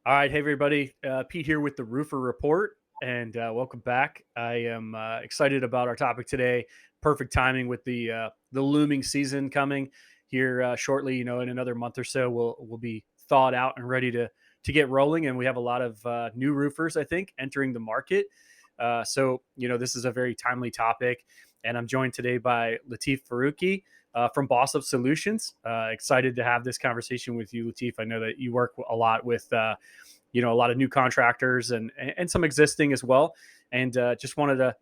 All right, hey everybody, Pete here with the Roofer Report, and welcome back. I am excited about our topic today. Perfect timing with the looming season coming here shortly. In another month or so, we'll be thawed out and ready to get rolling. And we have a lot of new roofers, I think, entering the market. So this is a very timely topic, and I'm joined today by Latif Faruqi from Boss Up Solutions. Excited to have this conversation with you, Latif. I know that you work a lot with a lot of new contractors and some existing as well. And just wanted to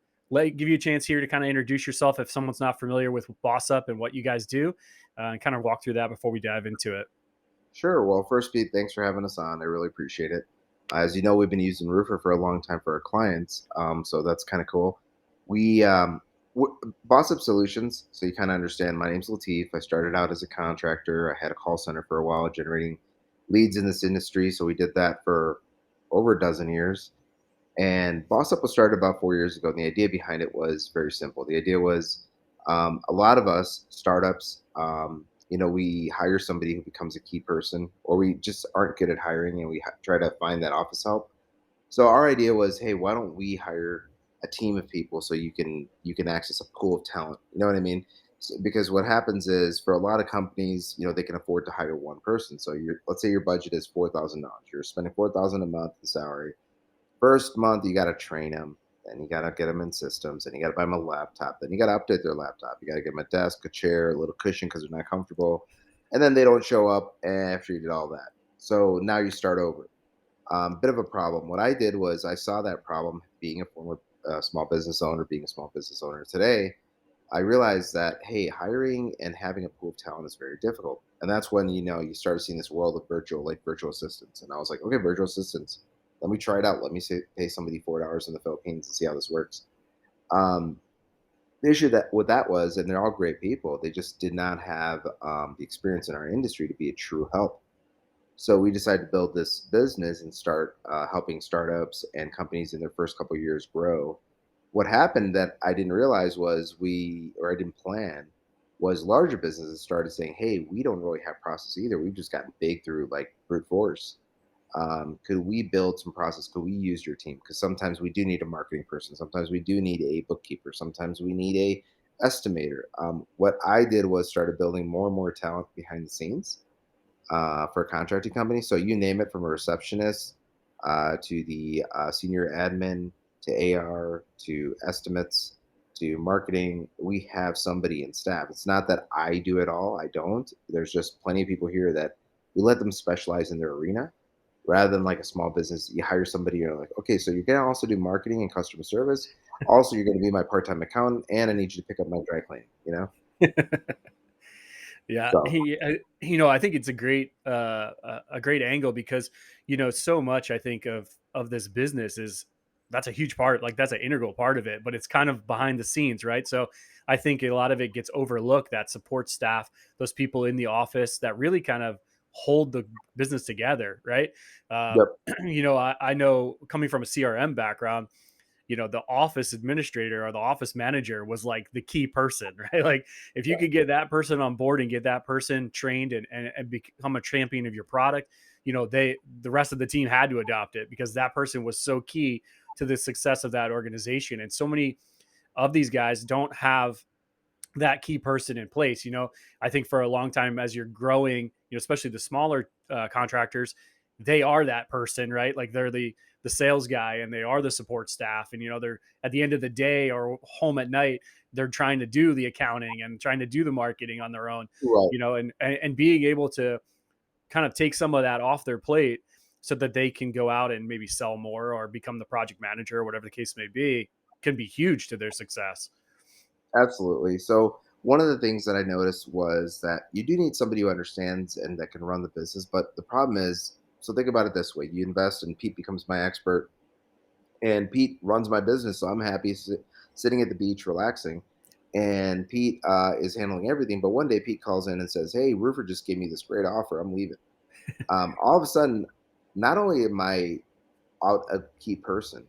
give you a chance here to kind of introduce yourself if someone's not familiar with Boss Up and what you guys do, and kind of walk through that before we dive into it. Sure. Well, first, Pete, thanks for having us on. I really appreciate it. As you know, we've been using Roofer for a long time for our clients, so that's kind of cool. We Boss Up Solutions, so you kind of understand. My name's Latif. I started out as a contractor. I had a call center for a while, generating leads in this industry. So we did that for over a dozen years. And Boss Up was started about 4 years ago. And the idea behind it was very simple. The idea was a lot of us startups, we hire somebody who becomes a key person, or we just aren't good at hiring and we try to find that office help. So our idea was, hey, why don't we hire a team of people so you can access a pool of talent? You know what I mean? Because what happens is for a lot of companies, they can afford to hire one person. So let's say your budget is $4,000. You're spending 4,000 a month in salary. First month, you got to train them. Then you got to get them in systems. And you got to buy them a laptop. Then you got to update their laptop. You got to get them a desk, a chair, a little cushion because they're not comfortable. And then they don't show up after you did all that. So now you start over. Bit of a problem. What I did was I saw that problem being a former small business owner, being a small business owner today. I realized that, hey, hiring and having a pool of talent is very difficult. And that's when, you started seeing this world of virtual assistants. And I was like, okay, virtual assistants, let me try it out. Let me pay somebody $4 in the Philippines and see how this works. Um, the issue that what that was, and they're all great people, they just did not have the experience in our industry to be a true help. So we decided to build this business and start helping startups and companies in their first couple of years grow. What happened that I didn't realize was I didn't plan, was larger businesses started saying, "Hey, we don't really have process either. We've just gotten big through like brute force. Could we build some process? Could we use your team? Because sometimes we do need a marketing person. Sometimes we do need a bookkeeper. Sometimes we need a estimator." What I did was started building more and more talent behind the scenes for a contracting company. So you name it, from a receptionist to the senior admin to AR to estimates to marketing. We have somebody in staff. It's not that I do it all. I don't. There's just plenty of people here that we let them specialize in their arena rather than like a small business. You hire somebody, you're like, okay, so you're going to also do marketing and customer service. Also, you're going to be my part-time accountant, and I need you to pick up my dry cleaning. Yeah, So I think it's a great angle because so much I think of this business is that's a huge part, like that's an integral part of it, but it's kind of behind the scenes, right? So I think a lot of it gets overlooked. That support staff, those people in the office that really kind of hold the business together, right? Uh, yep. I know coming from a CRM background, the office administrator or the office manager was like the key person, right? Like if you could get that person on board and get that person trained and become a champion of your product, the rest of the team had to adopt it because that person was so key to the success of that organization. And so many of these guys don't have that key person in place. I think for a long time as you're growing, especially the smaller contractors, they are that person, right? Like they're the sales guy and they are the support staff, and they're at the end of the day or home at night, they're trying to do the accounting and trying to do the marketing on their own, Right. and being able to kind of take some of that off their plate so that they can go out and maybe sell more or become the project manager or whatever the case may be can be huge to their success. Absolutely. So one of the things that I noticed was that you do need somebody who understands and that can run the business. But the problem is, so think about it this way: you invest, and Pete becomes my expert, and Pete runs my business. So I'm happy sitting at the beach, relaxing, and Pete is handling everything. But one day Pete calls in and says, "Hey, Roofer just gave me this great offer. I'm leaving." All of a sudden, not only am I out a key person,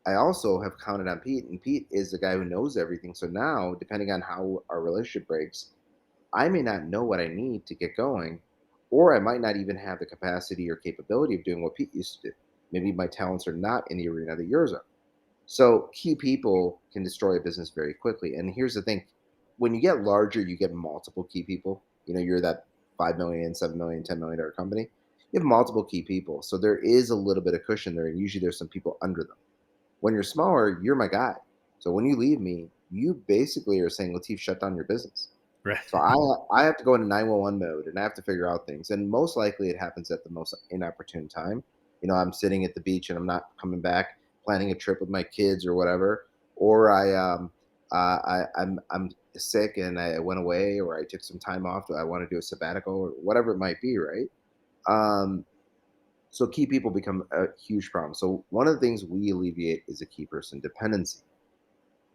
I also have counted on Pete, and Pete is the guy who knows everything. So now, depending on how our relationship breaks, I may not know what I need to get going, or I might not even have the capacity or capability of doing what Pete used to do. Maybe my talents are not in the arena that yours are. So key people can destroy a business very quickly. And here's the thing: when you get larger, you get multiple key people. You're that 5 million, 7 million, $10 million company. You have multiple key people, so there is a little bit of cushion there, and usually there's some people under them. When you're smaller, you're my guy. So when you leave me, you basically are saying, Latif, shut down your business. Right. So I have to go into 911 mode and I have to figure out things. And most likely it happens at the most inopportune time. I'm sitting at the beach and I'm not coming back, planning a trip with my kids or whatever. Or I'm sick and I went away, or I took some time off. I want to do a sabbatical or whatever it might be, right? Um, so key people become a huge problem. So one of the things we alleviate is a key person dependency.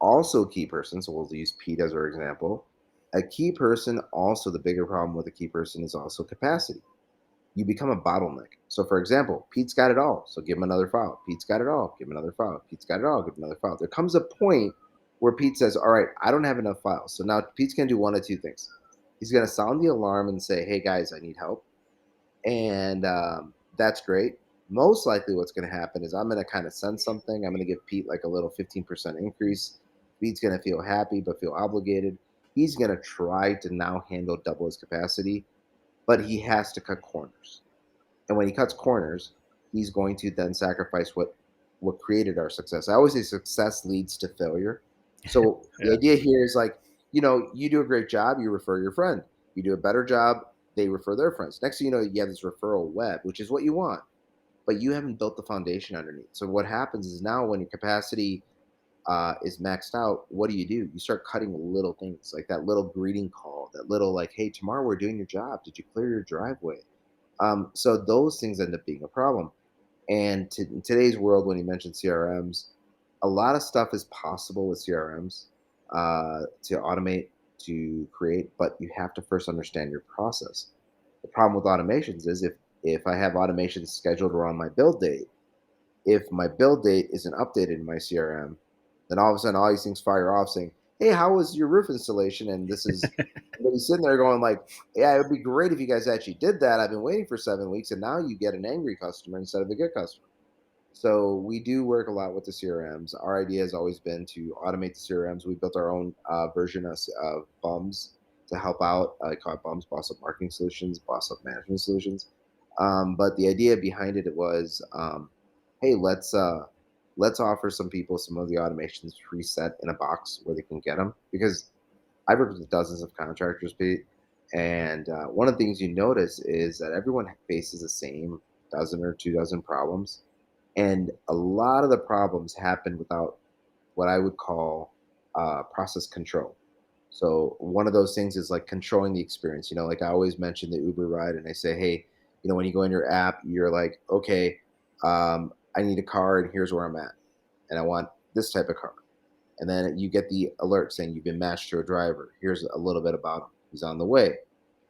Also, key person, so we'll use Pete as our example. A key person, also the bigger problem with a key person is also capacity. You become a bottleneck. So, for example, Pete's got it all, so give him another file. Pete's got it all, give him another file. Pete's got it all, give him another file. There comes a point where Pete says, all right, I don't have enough files. So now Pete's going to do one of two things. He's going to sound the alarm and say, hey guys, I need help. And that's great. Most likely, what's going to happen is I'm going to kind of send something. I'm going to give Pete like a little 15% increase. Pete's going to feel happy, but feel obligated. He's going to try to now handle double his capacity, but he has to cut corners. And when he cuts corners, he's going to then sacrifice what created our success. I always say success leads to failure. So the Yeah. idea here is like, you do a great job, you refer your friend. You do a better job, they refer their friends. Next thing you know, you have this referral web, which is what you want, but you haven't built the foundation underneath. So what happens is now when your capacity is maxed out, what do? You start cutting little things like that little greeting call, that little like, hey, tomorrow we're doing your job. Did you clear your driveway? So those things end up being a problem. And in today's world, when you mention CRMs, a lot of stuff is possible with CRMs to automate, to create, but you have to first understand your process. The problem with automations is if I have automations scheduled around my build date, if my build date isn't updated in my CRM, then all of a sudden all these things fire off saying, "Hey, how was your roof installation?" And this is everybody's sitting there going like, "Yeah, it would be great if you guys actually did that. I've been waiting for 7 weeks, and now you get an angry customer instead of a good customer." So we do work a lot with the CRMs. Our idea has always been to automate the CRMs. We built our own version of Bums to help out. I call it Bums, Boss Up Marketing Solutions, Boss Up Management Solutions. But the idea behind it was, hey, let's offer some people some of the automations preset in a box where they can get them, because I've worked with dozens of contractors, Pete, and one of the things you notice is that everyone faces the same dozen or 2 dozen problems, and a lot of the problems happen without what I would call process control. So one of those things is like controlling the experience. Like I always mention the Uber ride, and I say, hey, when you go in your app, you're like, okay, I need a car, and here's where I'm at, and I want this type of car. And then you get the alert saying you've been matched to a driver. Here's a little bit about him. He's on the way.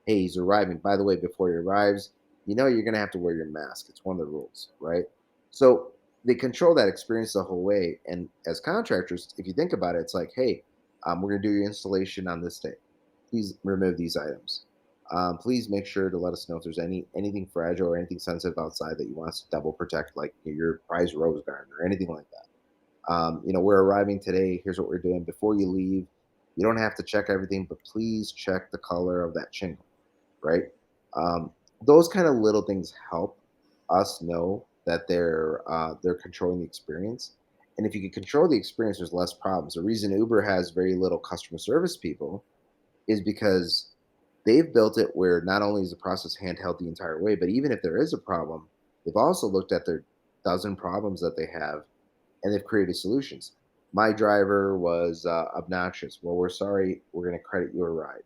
Hey, he's arriving. By the way, before he arrives, you're going to have to wear your mask. It's one of the rules, right? So they control that experience the whole way. And as contractors, if you think about it, it's like, hey, we're going to do your installation on this day. Please remove these items. Please make sure to let us know if there's anything fragile or anything sensitive outside that you want us to double protect, like your prized rose garden or anything like that. We're arriving today. Here's what we're doing. Before you leave, you don't have to check everything, but please check the color of that shingle, right? Um, those kind of little things help us know that they're controlling the experience. And if you can control the experience, there's less problems. The reason Uber has very little customer service people is because they've built it where not only is the process handheld the entire way, but even if there is a problem, they've also looked at their dozen problems that they have, and they've created solutions. My driver was obnoxious. Well, we're sorry. We're going to credit your ride.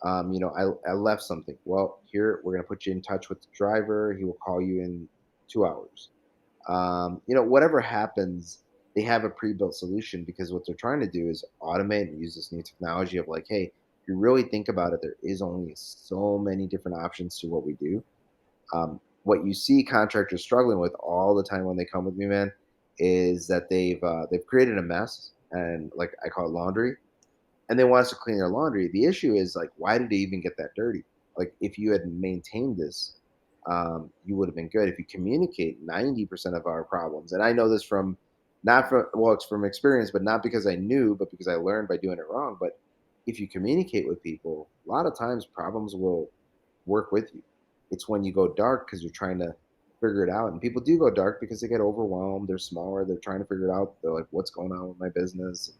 I left something. Well, here we're going to put you in touch with the driver. He will call you in 2 hours. Whatever happens, they have a pre-built solution, because what they're trying to do is automate and use this new technology of like, hey, if you really think about it, there is only so many different options to what we do. What you see contractors struggling with all the time when they come with me, man, is that they've created a mess, and like I call it laundry, and they want us to clean their laundry. The issue is like, why did they even get that dirty? Like if you had maintained this, you would have been good. If you communicate 90% of our problems, and I know this from not from well, it's from experience, but not because I knew, but because I learned by doing it wrong. But if you communicate with people, a lot of times problems will work with you. It's when you go dark because you're trying to figure it out. And people do go dark because they get overwhelmed. They're smaller. They're trying to figure it out. They're like, what's going on with my business?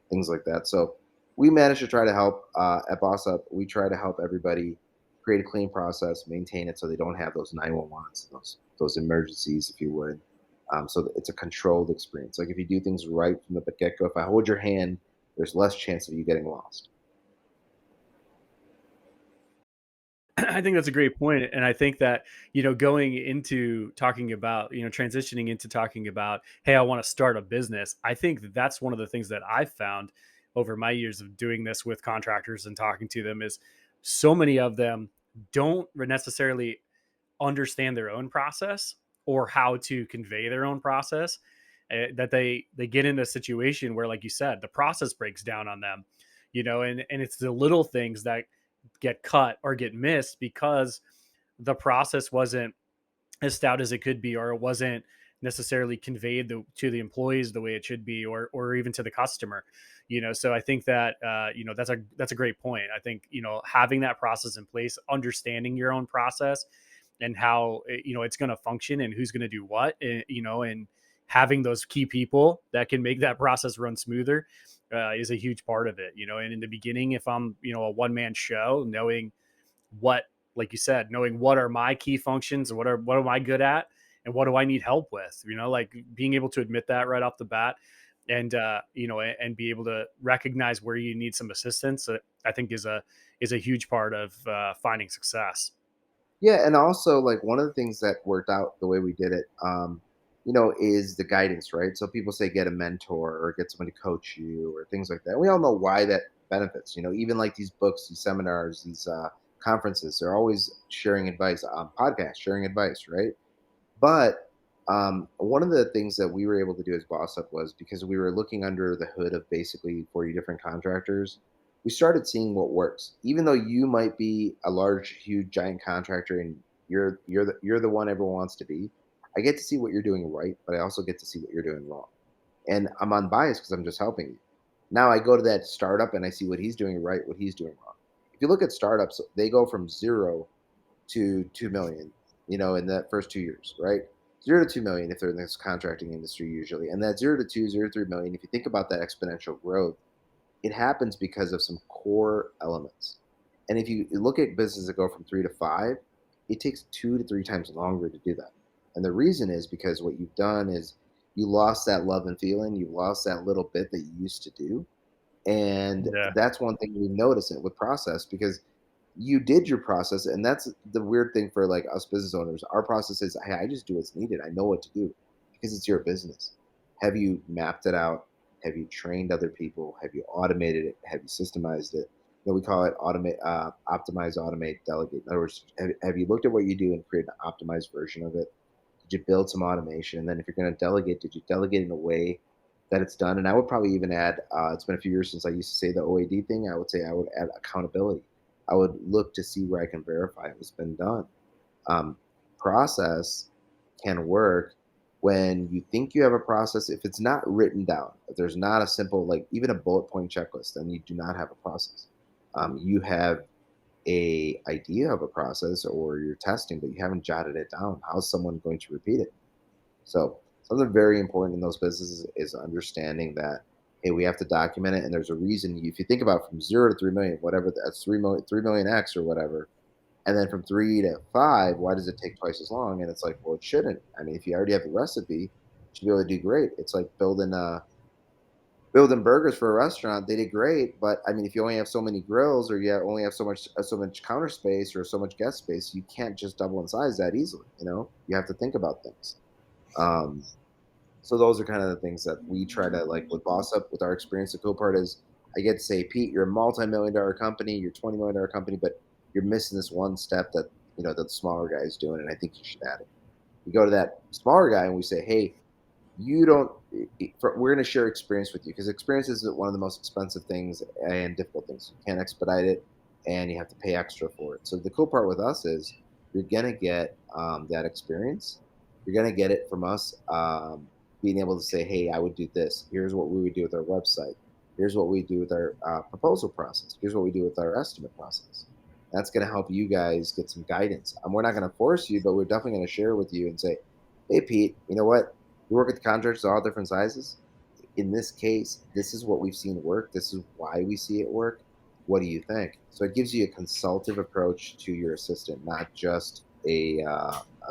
Things like that. So we manage to try to help at Boss Up. We try to help everybody create a clean process, maintain it so they don't have those 911s, those emergencies, if you would. So that it's a controlled experience. Like if you do things right from the get go, if I hold your hand, there's less chance of you getting lost. I think that's a great point, and I think that going into talking about transitioning into talking about, hey, I want to start a business. I think that that's one of the things that I've found over my years of doing this with contractors and talking to them is so many of them don't necessarily understand their own process or how to convey their own process. That they get in a situation where, like you said, the process breaks down on them, and it's the little things that get cut or get missed because the process wasn't as stout as it could be, or it wasn't necessarily conveyed to the employees the way it should be, or even to the customer. So I think that that's a great point. I think having that process in place, understanding your own process and how it's going to function and who's going to do what, and having those key people that can make that process run smoother is a huge part of it. And in the beginning, if I'm a one man show, knowing what, like you said, knowing what are my key functions and what am I good at and what do I need help with, like being able to admit that right off the bat, and and be able to recognize where you need some assistance, I think is a huge part of finding success. Yeah, and also like one of the things that worked out the way we did it, is the guidance, right? So people say get a mentor or get someone to coach you or things like that. We all know why that benefits. Even like these books, these seminars, these conferences, they're always sharing advice on podcasts, sharing advice, right? But one of the things that we were able to do as Boss Up was because we were looking under the hood of basically 40 different contractors, we started seeing what works. Even though you might be a large, huge, giant contractor and you're the one everyone wants to be, I get to see what you're doing right, but I also get to see what you're doing wrong. And I'm unbiased because I'm just helping you. Now I go to that startup and I see what he's doing right, what he's doing wrong. If you look at startups, they go from zero to 2 million, in that first 2 years, right? 0 to 2 million if they're in this contracting industry usually. And that 0 to 2, 0 to 3 million, if you think about that exponential growth, it happens because of some core elements. And if you look at businesses that go from 3 to 5, it takes 2 to 3 times longer to do that. And the reason is because what you've done is you lost that love and feeling, you lost that little bit that you used to do. And Yeah. that's one thing we notice it with process because you did your process, and that's the weird thing for like us business owners. Our process is, hey, I just do what's needed. I know what to do because it's your business. Have you mapped it out? Have you trained other people? Have you automated it? Have you systemized it? We call it automate, optimize, automate, delegate. In other words, have you looked at what you do and created an optimized version of it? Did you build some automation? And then if you're going to delegate, did you delegate in a way that it's done? And I would probably even add, it's been a few years since I used to say the OAD thing. I would say I would add accountability. I would look to see where I can verify it was been done. Um, Process can work when you think you have a process. If it's not written down, if there's not a simple, like even a bullet point checklist, then you do not have a process. You have a idea of a process or you're testing, but you haven't jotted it down. How's someone going to repeat it? So something very important in those businesses is understanding that, hey, we have to document it, and there's a reason. If you think about from 0 to 3 million, whatever that's 3 million, 3 million X or whatever, and then from 3 to 5, why does it take twice as long? And it's like, well, it shouldn't. I mean, if you already have the recipe, you should be able to do great. It's like building burgers for a restaurant. They did great, but I mean, if you only have so many grills, or you only have so much counter space or so much guest space, you can't just double in size that easily. You have to think about things. Um, so those are kind of the things that we try to like with Boss Up with our experience. The cool part is I get to say, Pete, you're a multi-million-dollar company, you're $20 million company, but you're missing this one step that the smaller guy is doing, and I think you should add it. We go to that smaller guy and we say, hey, you don't. We're going to share experience with you because experience is one of the most expensive things and difficult things. You can't expedite it, and you have to pay extra for it. So the cool part with us is you're gonna get that experience. You're gonna get it from us, being able to say, "Hey, I would do this. Here's what we would do with our website. Here's what we do with our proposal process. Here's what we do with our estimate process." That's going to help you guys get some guidance. We're not going to force you, but we're definitely going to share with you and say, "Hey, Pete, you know what? We work with the contractors all different sizes. In this case, this is what we've seen work. This is why we see it work. What do you think?" So it gives you a consultative approach to your assistant, not just a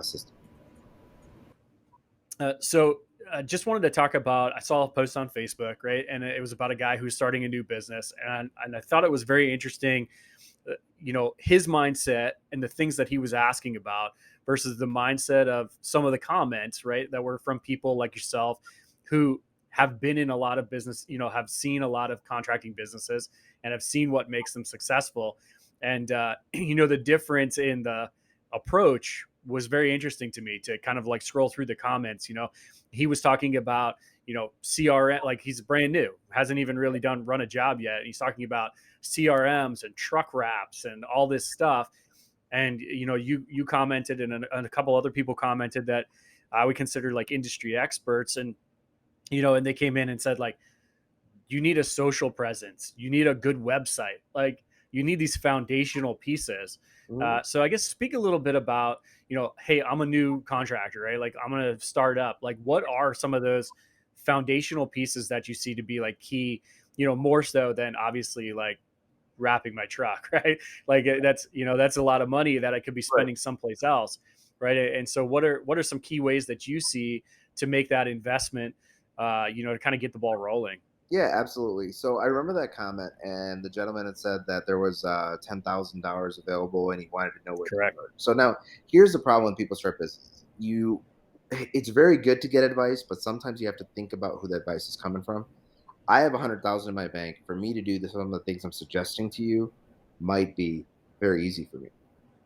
system. Just wanted to talk about. I saw a post on Facebook, right, and it was about a guy who's starting a new business, and I thought it was very interesting. His mindset and the things that he was asking about versus the mindset of some of the comments, right, that were from people like yourself who have been in a lot of business, have seen a lot of contracting businesses and have seen what makes them successful. And the difference in the approach was very interesting to me to kind of like scroll through the comments. He was talking about CRM, like he's brand new, hasn't even really done run a job yet. He's talking about CRMs and truck wraps and all this stuff. And you commented, and a couple other people commented that I would consider like industry experts, and and they came in and said like, you need a social presence, you need a good website, like you need these foundational pieces. Mhm. So I guess speak a little bit about, hey, I'm a new contractor, right? Like I'm gonna start up. Like, what are some of those foundational pieces that you see to be like key? More so than obviously like wrapping my truck, right? Like that's a lot of money that I could be Right. spending someplace else, right? And so what are some key ways that you see to make that investment, to kind of get the ball rolling? Yeah, absolutely. So I remember that comment, and the gentleman had said that there was $10,000 available, and he wanted to know where to Correct. start. So now, here's the problem when people start businesses. It's very good to get advice, but sometimes you have to think about who the advice is coming from. I have 100,000 in my bank. For me to do some of the things I'm suggesting to you, might be very easy for me.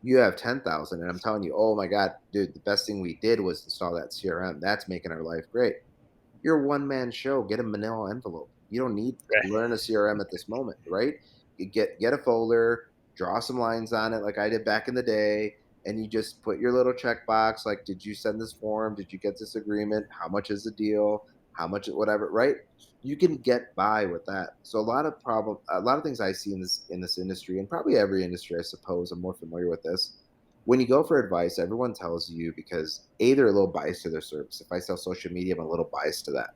You have 10,000, and I'm telling you, oh my God, dude, the best thing we did was install that CRM. That's making our life great. You're a one man show. Get a manila envelope. You don't need to Right. learn a CRM at this moment, right? You get a folder, draw some lines on it like I did back in the day, and you just put your little checkbox like, did you send this form? Did you get this agreement? How much is the deal? How much whatever, right? You can get by with that. So a lot of things I see in this industry, and probably every industry, I suppose, I'm more familiar with this. When you go for advice, everyone tells you because A, they're a little biased to their service. If I sell social media, I'm a little biased to that.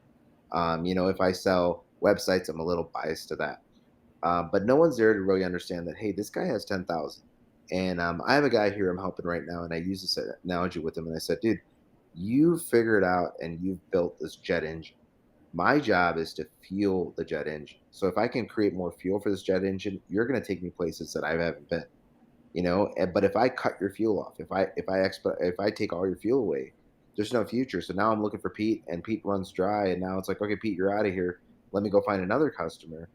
If I sell websites, I'm a little biased to that. But no one's there to really understand that, hey, this guy has 10,000. And I have a guy here I'm helping right now, and I use this analogy with him. And I said, dude, you figured out and you've built this jet engine. My job is to fuel the jet engine. So if I can create more fuel for this jet engine, you're going to take me places that I haven't been. But if I cut your fuel off, if I take all your fuel away, there's no future. So now I'm looking for Pete, and Pete runs dry, and now it's like, okay, Pete, you're out of here. Let me go find another customer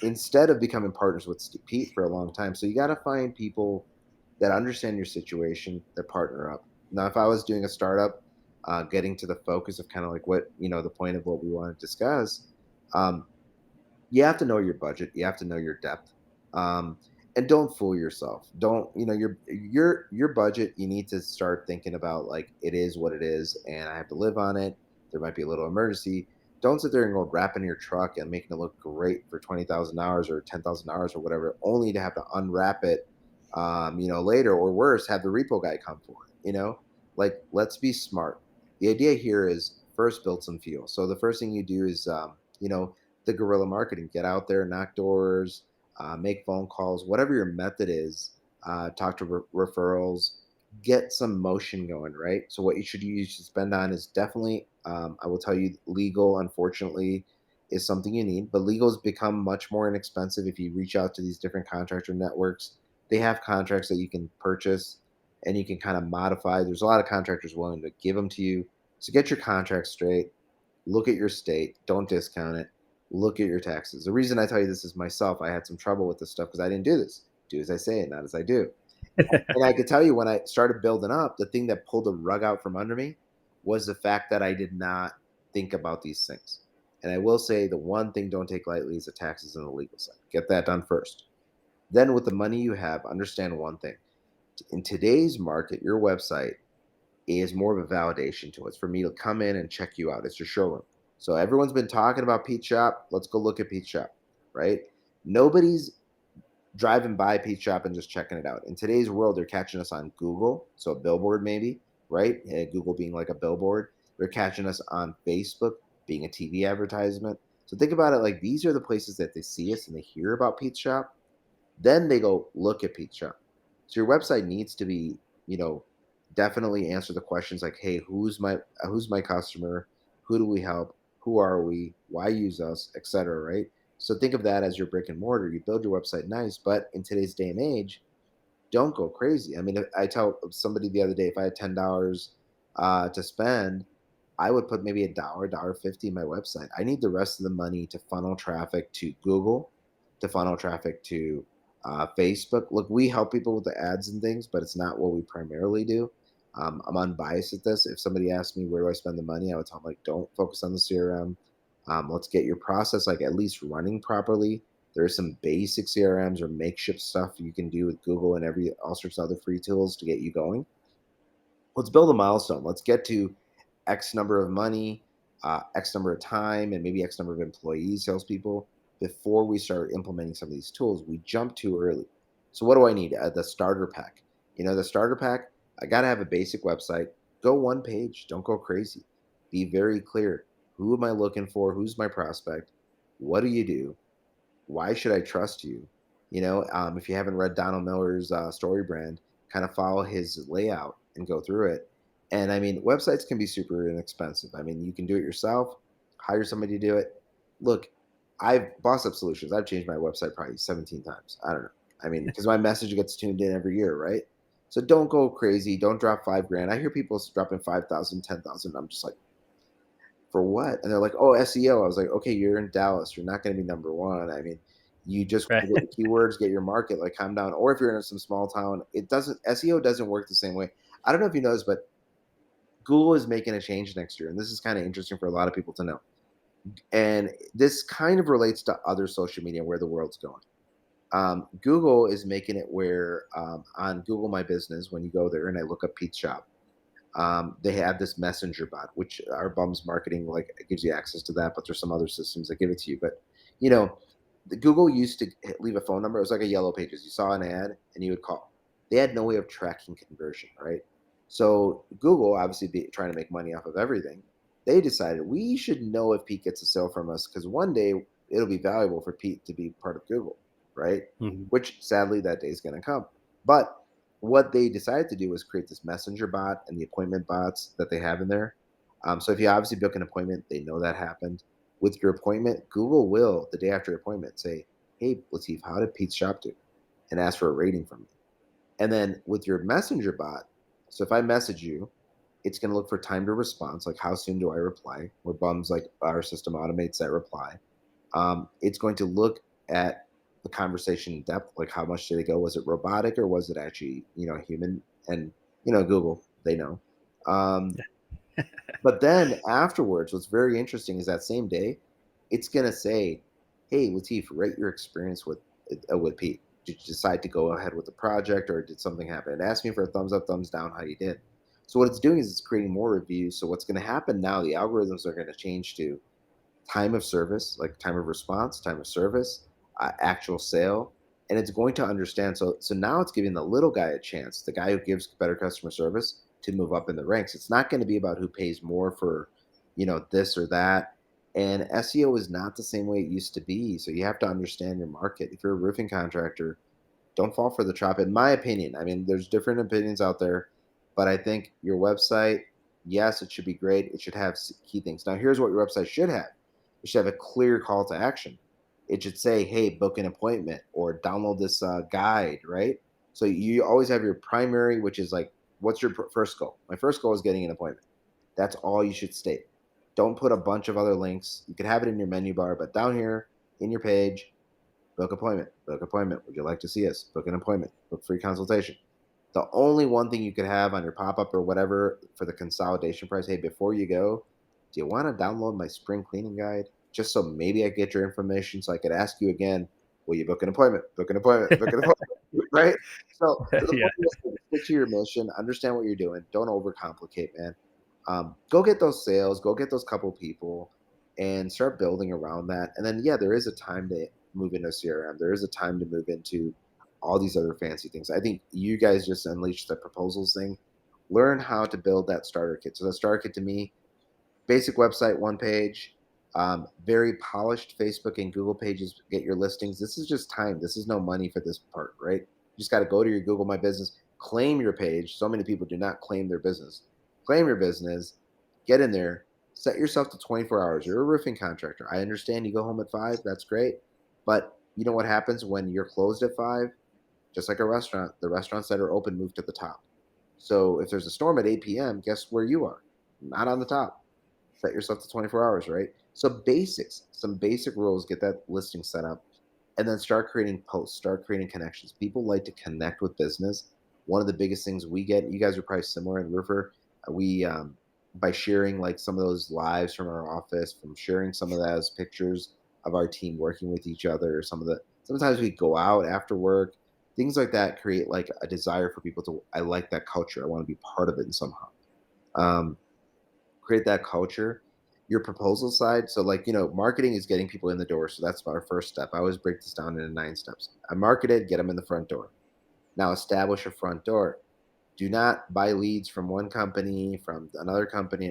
instead of becoming partners with Pete for a long time. So you got to find people that understand your situation, that partner up. Now, if I was doing a startup, getting to the focus of kind of like what the point of what we want to discuss, um, you have to know your budget. You have to know your depth. Um, and don't fool yourself. Don't, your budget, you need to start thinking about like it is what it is and I have to live on it. There might be a little emergency. Don't sit there and go wrapping your truck and making it look great for $20,000 or $10,000 or whatever, only to have to unwrap it later, or worse, have the repo guy come for it. Like, let's be smart. The idea here is first build some fuel. So the first thing you do is the guerrilla marketing. Get out there, knock doors, make phone calls, whatever your method is. Talk to referrals, get some motion going, right? So what you should spend on is definitely, I will tell you, legal. Unfortunately, is something you need, but legal has become much more inexpensive if you reach out to these different contractor networks. They have contracts that you can purchase and you can kind of modify. There's a lot of contractors willing to give them to you. So get your contract straight. Look at your state. Don't discount it. Look at your taxes. The reason I tell you this is myself. I had some trouble with this stuff because I didn't do this. Do as I say and not as I do. And I could tell you when I started building up, the thing that pulled the rug out from under me was the fact that I did not think about these things. And I will say the one thing don't take lightly is the taxes and the legal side. Get that done first. Then with the money you have, understand one thing. In today's market, your website is more of a validation tool. It's for me to come in and check you out. It's your showroom. So everyone's been talking about Pete's Shop. Let's go look at Pete's Shop, right? Nobody's driving by Pete's Shop and just checking it out. In today's world, they're catching us on Google, so a billboard maybe, right? Google being like a billboard. They're catching us on Facebook, being a TV advertisement. So think about it like these are the places that they see us and they hear about Pete's Shop. Then they go look at Pete's Shop. So your website needs to be, you know, definitely answer the questions like, hey, who's my customer? Who do we help? Who are we? Why use us, etc. Right? So think of that as your brick and mortar. You build your website nice, but in today's day and age, don't go crazy. I mean, I tell somebody the other day if I had $10 to spend, I would put maybe dollar 50 in my website. I need the rest of the money to funnel traffic to Google, to funnel traffic to Facebook. Look, we help people with the ads and things, but it's not what we primarily do. I'm unbiased at this. If somebody asks me where do I spend the money, I would tell them like, don't focus on the CRM. Let's get your process like at least running properly. There's some basic CRMs or makeshift stuff you can do with Google and every all sorts of other free tools to get you going. Let's build a milestone. Let's get to X number of money, X number of time, and maybe X number of employees, salespeople, before we start implementing some of these tools. We jump too early. So what do I need? The starter pack. The starter pack, I got to have a basic website. Go one page. Don't go crazy. Be very clear. Who am I looking for? Who's my prospect? What do you do? Why should I trust you? If you haven't read Donald Miller's story brand, kind of follow his layout and go through it. And I mean, websites can be super inexpensive. I mean, you can do it yourself, hire somebody to do it. Look, I've Boss Up Solutions. I've changed my website probably 17 times. I don't know. I mean, because my message gets tuned in every year, right? So don't go crazy. Don't drop 5 grand. I hear people dropping 5,000, 10,000. I'm just like, for what? And they're like, oh, SEO. I was like, okay, you're in Dallas. You're not going to be number one. I mean, you just Right. Google the keywords, get your market, like calm down. Or if you're in some small town, SEO doesn't work the same way. I don't know if you know this, but Google is making a change next year. And this is kind of interesting for a lot of people to know. And this kind of relates to other social media where the world's going. Google is making it where on Google My Business, when you go there and I look up Pete's Shop, they have this messenger bot, which our bums marketing like it gives you access to that, but there's some other systems that give it to you. But you know, the Google used to leave a phone number. It was like a yellow pages. You saw an ad and you would call. They had no way of tracking conversion, right? So Google, obviously trying to make money off of everything, they decided we should know if Pete gets a sale from us because one day it'll be valuable for Pete to be part of Google, right? Mhm. Which sadly that day is going to come. But what they decided to do was create this messenger bot and the appointment bots that they have in there. So if you obviously book an appointment, they know that happened. With your appointment, Google will, the day after your appointment, say, hey, Latif, how did Pete's Shop do? And ask for a rating from you. And then with your messenger bot, so if I message you, it's going to look for time to response, like how soon do I reply? Where bums like our system automates that reply. It's going to look at the conversation in depth, like how much did it go? Was it robotic or was it actually, human? And Google, they know. Um, but then afterwards, what's very interesting is that same day, it's gonna say, "Hey, Latif, rate your experience with Pete. Did you decide to go ahead with the project, or did something happen?" And ask me for a thumbs up, thumbs down, how you did. So what it's doing is it's creating more reviews. So what's going to happen now? The algorithms are going to change to time of service, like time of response, time of service, actual sale, and it's going to understand. So now it's giving the little guy a chance, the guy who gives better customer service, to move up in the ranks. It's not going to be about who pays more for, this or that. And SEO is not the same way it used to be. So you have to understand your market. If you're a roofing contractor, don't fall for the trap, in my opinion. I mean, there's different opinions out there, but I think your website, yes, it should be great. It should have key things. Now, here's what your website should have: it should have a clear call to action. It should say, hey, book an appointment or download this guide, right? So you always have your primary, which is like, what's your first goal? My first goal is getting an appointment. That's all you should state. Don't put a bunch of other links. You could have it in your menu bar, but down here in your page, book appointment, book appointment. Would you like to see us? Book an appointment, book free consultation. The only one thing you could have on your pop-up or whatever for the consolidation price, hey, before you go, do you want to download my spring cleaning guide? Just so maybe I get your information so I could ask you again, Will you book an appointment? Book an appointment. Book an appointment. Right? So the Yeah. point is to stick to your mission, understand what you're doing. Don't overcomplicate, man. Go get those sales, go get those couple people, and start building around that. And then, yeah, there is a time to move into CRM. There is a time to move into all these other fancy things. I think you guys just unleashed the proposals thing. Learn how to build that starter kit. So the starter kit to me, basic website, one page, very polished Facebook and Google pages, get your listings. This is just time. This is no money for this part, right? You just got to go to your Google My Business, claim your page. So many people do not claim their business. Claim your business, get in there, set yourself to 24 hours. You're a roofing contractor. I understand you go home at 5. That's great. But you know what happens when you're closed at 5? Just like a restaurant, the restaurants that are open move to the top. So if there's a storm at 8 p.m., guess where you are? Not on the top. Set yourself to 24 hours, right? So basics, some basic rules, get that listing set up, and then start creating posts, start creating connections. People like to connect with business. One of the biggest things we get, you guys are probably similar in Roofer, we by sharing like some of those lives from our office, from sharing some of those pictures of our team working with each other, some of the sometimes we go out after work, things like that create like a desire for people to, I like that culture. I want to be part of it in somehow. Um, Create that culture. Your proposal side, so like, marketing is getting people in the door. So that's our first step. I always break this down into 9 steps. I marketed, get them in the front door. Now establish a front door. Do not buy leads from one company, from another company,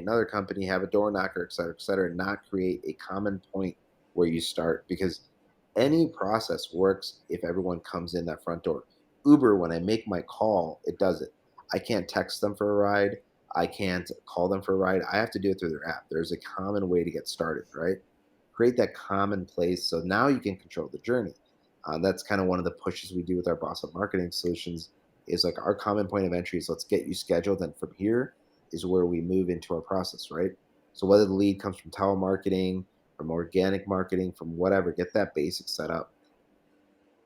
have a door knocker, et cetera, and not create a common point where you start, because any process works if everyone comes in that front door. Uber, when I make my call, it does it. I can't text them for a ride. I can't call them for a ride. I have to do it through their app. There's a common way to get started, right? Create that common place so now you can control the journey. That's kind of one of the pushes we do with our Boss Up Marketing Solutions, is like our common point of entry is let's get you scheduled. And from here is where we move into our process, right? So whether the lead comes from telemarketing, from organic marketing, from whatever, get that basic set up.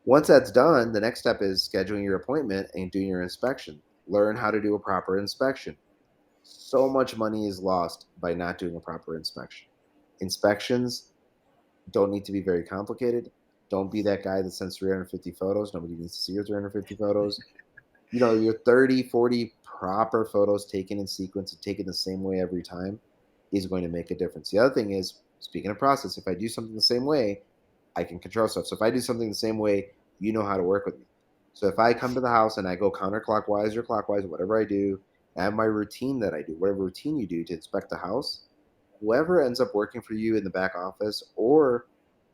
Once that's done, the next step is scheduling your appointment and doing your inspection. Learn how to do a proper inspection. So much money is lost by not doing a proper inspection. Inspections don't need to be very complicated. Don't be that guy that sends 350 photos. Nobody needs to see your 350 photos. Your 30, 40 proper photos taken in sequence and taken the same way every time is going to make a difference. The other thing is, speaking of process, if I do something the same way, I can control stuff. So if I do something the same way, you know how to work with me. So if I come to the house and I go counterclockwise or clockwise, whatever I do, I have my routine that I do, whatever routine you do to inspect the house, whoever ends up working for you in the back office, or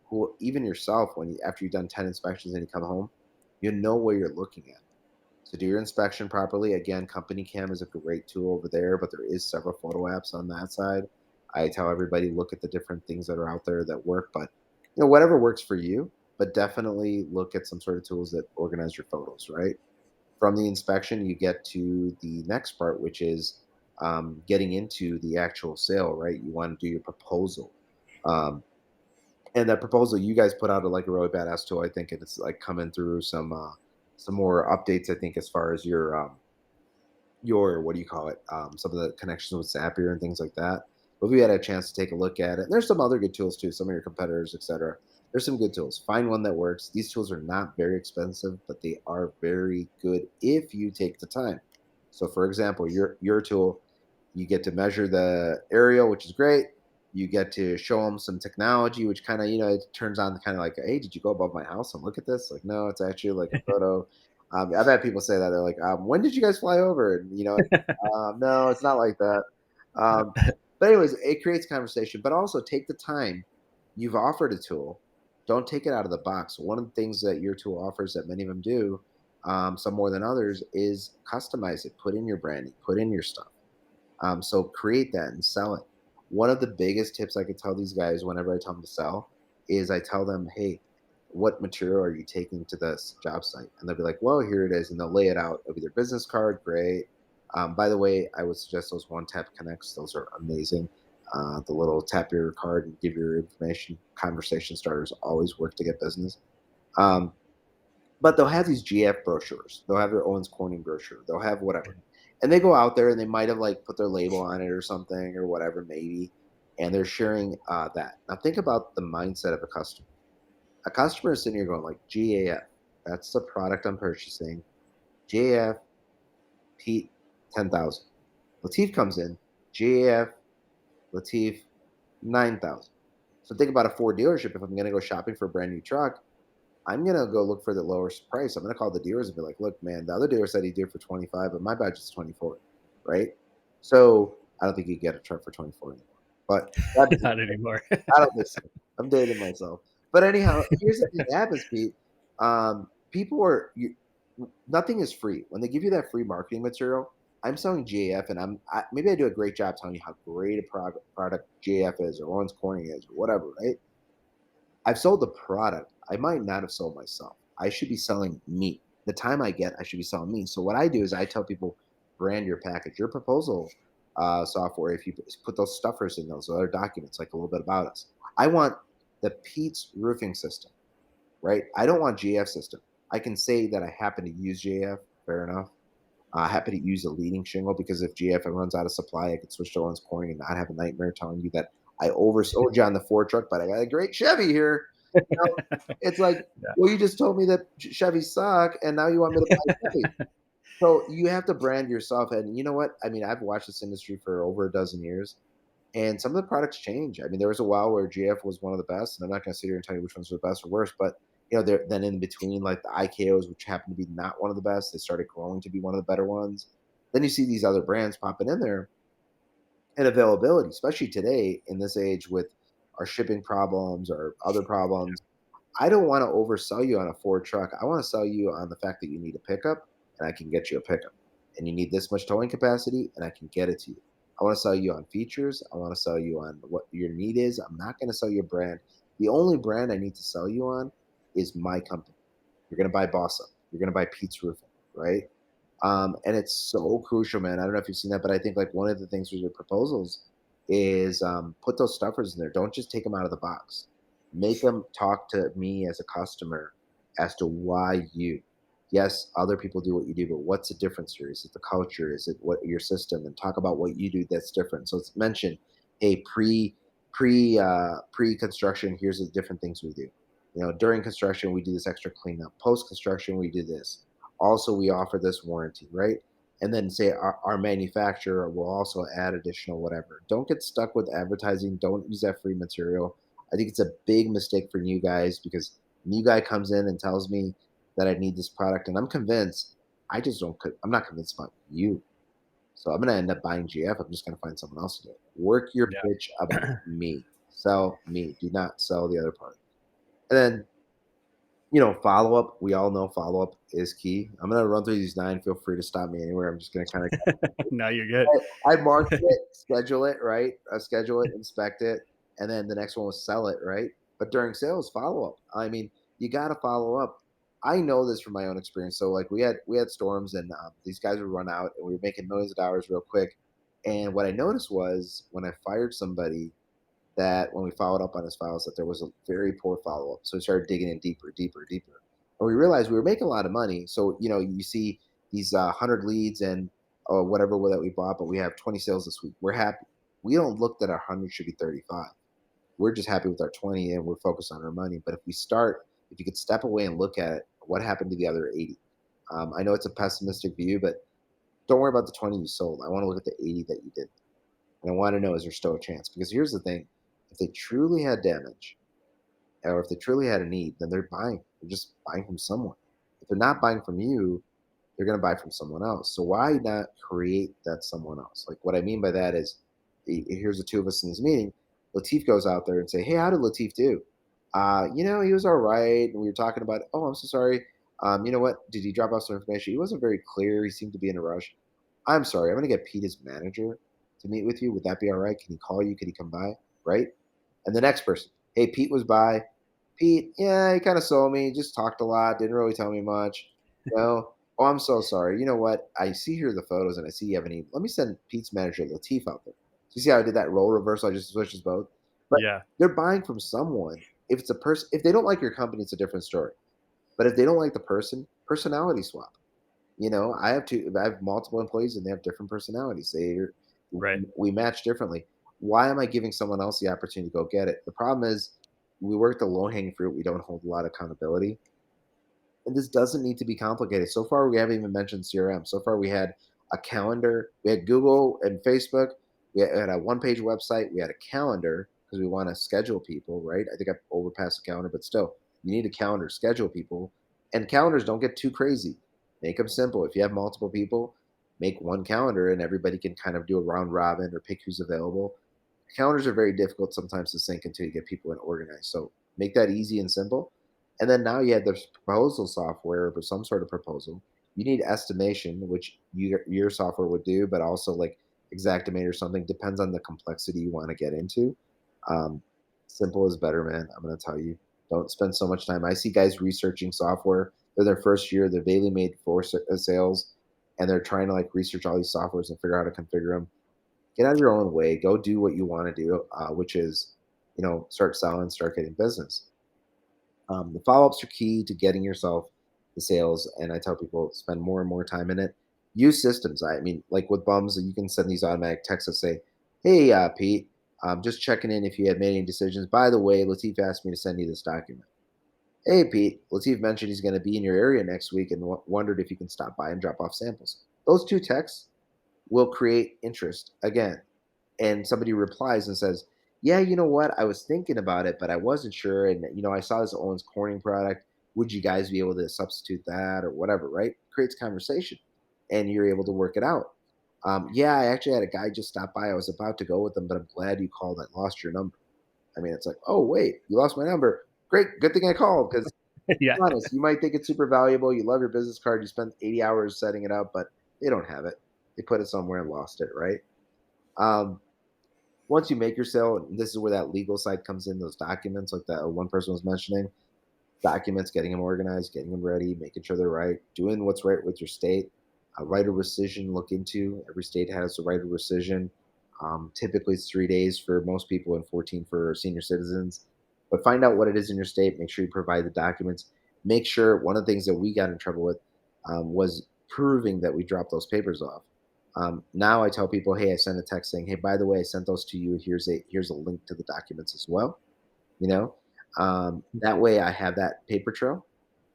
who even yourself, when you, after you've done 10 inspections and you come home, you know what you're looking at. So do your inspection properly. Again, Company Cam is a great tool over there, but there is several photo apps on that side. I tell everybody look at the different things that are out there that work, but whatever works for you. But definitely look at some sort of tools that organize your photos. Right from the inspection, you get to the next part, which is getting into the actual sale. Right, you want to do your proposal. Um, and that proposal you guys put out like a really badass tool, I think, and it's like coming through some more updates, I think, as far as your what do you call it? Some of the connections with Zapier and things like that. But we had a chance to take a look at it. And there's some other good tools too, some of your competitors, etc. There's some good tools. Find one that works. These tools are not very expensive, but they are very good if you take the time. So for example, your tool, you get to measure the aerial, which is great. You get to show them some technology, which kind of, it turns on kind of like, hey, did you go above my house and look at this? Like, no, it's actually like a photo. I've had people say that. They're like, when did you guys fly over? And, no, it's not like that. Um, but anyways, it creates conversation, but also take the time. You've offered a tool. Don't take it out of the box. One of the things that your tool offers that many of them do, some more than others, is customize it, put in your branding, put in your stuff. So create that and sell it. One of the biggest tips I could tell these guys whenever I tell them to sell is I tell them, hey, what material are you taking to this job site? And they'll be like, well, here it is. And they'll lay it out. It'll be their business card. Great. By the way, I would suggest those one tap connects. Those are amazing. The little tap your card and give your information. Conversation starters always work to get business. Um, but they'll have these GF brochures. They'll have their Owens Corning brochure. They'll have whatever. And they go out there and they might have like put their label on it or something or whatever, maybe. And they're sharing that. Now think about the mindset of a customer. A customer is sitting here going like GAF. That's the product I'm purchasing. GAF Pete 10,000. Latif comes in. GAF Latif 9,000. So think about a Ford dealership. If I'm going to go shopping for a brand new truck, I'm gonna go look for the lowest price. I'm gonna call the dealers and be like, "Look, man, the other dealer said he did it for 25, but my budget's 24, right?" So I don't think you get a truck for 24 anymore. But that Not anymore. I don't think so. I'm dating myself. But anyhow, here's the thing that happens, Pete. People are nothing is free. When they give you that free marketing material, I'm selling GAF, and maybe I do a great job telling you how great a product GAF is, or Owens Corning is, or whatever, right? I've sold the product. I might not have sold myself. I should be selling me. The time I get, I should be selling me. So what I do is I tell people, brand your package, your proposal software. If you put those stuffers in those other documents, like a little bit about us. I want the Pete's roofing system, right? I don't want GF system. I can say that I happen to use GF. Fair enough. I happen to use a leading shingle because if GF runs out of supply, I could switch to Owens Corning and not have a nightmare telling you that I oversold you on the Ford truck, but I got a great Chevy here. You know, it's like, Yeah. well, you just told me that Chevys suck, and now you want me to buy Chevy. So you have to brand yourself. And you know what? I mean, I've watched this industry for over a dozen years, and some of the products change. I mean, there was a while where GF was one of the best, and I'm not going to sit here and tell you which ones were the best or worst, but then in between, like the IKOs, which happen to be not one of the best, they started growing to be one of the better ones. Then you see these other brands popping in there, and availability, especially today in this age with our shipping problems or other problems. I don't want to oversell you on a Ford truck. I want to sell you on the fact that you need a pickup, and I can get you a pickup. And you need this much towing capacity, and I can get it to you. I want to sell you on features. I want to sell you on what your need is. I'm not going to sell you a brand. The only brand I need to sell you on is my company. You're going to buy Boss Up. You're going to buy Pete's Roofing, right? And it's so crucial, man. I don't know if you've seen that, but I think like one of the things with your proposals is put those stuffers in there. Don't just take them out of the box. Make them talk to me as a customer as to why you. Yes, other people do what you do, but what's the difference here? Is it the culture? Is it what your system? And talk about what you do that's different. So it's mentioned, hey, pre construction. Here's the different things we do. During construction we do this extra cleanup. Post construction we do this. Also, we offer this warranty, right? And then say our manufacturer will also add additional whatever. Don't get stuck with advertising. Don't use that free material. I think it's a big mistake for new guys because new guy comes in and tells me that I need this product, and I'm convinced. I just don't. I'm not convinced about you. So I'm going to end up buying GF. I'm just going to find someone else to do it. Work your pitch about Yeah. me. Sell me. Do not sell the other part. And then follow up. We all know follow up is key. I'm gonna run through these 9. Feel free to stop me anywhere. I'm just gonna kind of No, you're good. I market it, schedule it, right? Schedule it, inspect it, and then the next one was sell it, right? But during sales, follow up. I mean, you got to follow up. I know this from my own experience. So like we had storms, and these guys would run out, and we were making millions of dollars real quick. And what I noticed was when I fired somebody, that when we followed up on his files, that there was a very poor follow up. So we started digging in deeper, deeper, deeper, and we realized we were making a lot of money. So you see these 100 leads and whatever that we bought, but we have 20 sales this week. We're happy. We don't look that our 100 should be 35. We're just happy with our 20, and we're focused on our money. But if you could step away and look at it, what happened to the other 80? I know it's a pessimistic view, but don't worry about the 20 you sold. I want to look at the 80 that you did. And I want to know, is there still a chance? Because here's the thing, if they truly had damage or if they truly had a need, then they're buying. They're just buying from someone. If they're not buying from you, they're going to buy from someone else. So why not create that someone else? Like what I mean by that is, here's the two of us in this meeting. Latif goes out there and say, hey, how did Latif do? He was all right. And we were talking about, oh, I'm so sorry. You know what? Did he drop off some information? He wasn't very clear. He seemed to be in a rush. I'm sorry. I'm going to get Pete, his manager, to meet with you. Would that be all right? Can he call you? Can he come by? Right? And the next person, hey, Pete was by. Pete, yeah, he kind of saw me, just talked a lot, didn't really tell me much. Oh, I'm so sorry. You know what? I see here the photos and I see you have any. Let me send Pete's manager Latif out there. So you see how I did that role reversal? I just switched us both. But Yeah. they're buying from someone. If it's a person, if they don't like your company, it's a different story. But if they don't like the person, personality swap. I have multiple employees and they have different personalities. Right. We match differently. Why am I giving someone else the opportunity to go get it? The problem is We work the low hanging fruit. We don't hold a lot of accountability. And this doesn't need to be complicated. So far, we haven't even mentioned CRM. So far, we had a calendar, we had Google and Facebook, we had a one page website, we had a calendar because we want to schedule people, right? I think I've overpassed the calendar, but still, you need a calendar, schedule people. And calendars don't get too crazy. Make them simple. If you have multiple people, make one calendar and everybody can kind of do a round robin or pick who's available. Calendars are very difficult sometimes to sync until you get people in organized. So make that easy and simple. And then now you have the proposal software for some sort of proposal. You need estimation, which your software would do, but also like Exactimate or something. Depends on the complexity you want to get into. Um, Simple is better, man. I'm going to tell you. Don't spend so much time. I see guys researching software. They're their first year. They're daily made for sales, and they're trying to like research all these softwares and figure out how to configure them. Get out of your own way. Go do what you want to do, which is, start selling, start getting business. The follow ups are key to getting yourself the sales. And I tell people spend more and more time in it. Use systems. I mean, like with bums, you can send these automatic texts that say, "Hey, Pete, just checking in if you had made any decisions. By the way, Latif asked me to send you this document. Hey, Pete, Latif mentioned he's going to be in your area next week and wondered if you can stop by and drop off samples." Those two texts will create interest again, and somebody replies and says, "Yeah, you know what? I was thinking about it, but I wasn't sure. And I saw this Owens Corning product. Would you guys be able to substitute that or whatever?" Right? Creates conversation, and you're able to work it out. Yeah, I actually had a guy just stop by. I was about to go with them, but I'm glad you called. I lost your number. I mean, it's like, oh wait, you lost my number. Great, good thing I called because Yeah. honest, you might think it's super valuable. You love your business card. You spent 80 hours setting it up, but they don't have it. They put it somewhere and lost it. Right? Um, Once you make your sale, and this is where that legal side comes in, those documents like that one person was mentioning, documents, getting them organized, getting them ready, making sure they're right, doing what's right with your state. A right of rescission, look into. Every state has a right of rescission. Typically, it's 3 days for most people and 14 for senior citizens. But find out what it is in your state. Make sure you provide the documents. Make sure one of the things that we got in trouble with was proving that we dropped those papers off. Now I tell people, hey, I sent a text saying, hey, by the way, I sent those to you. Here's a link to the documents as well. You know, that way I have that paper trail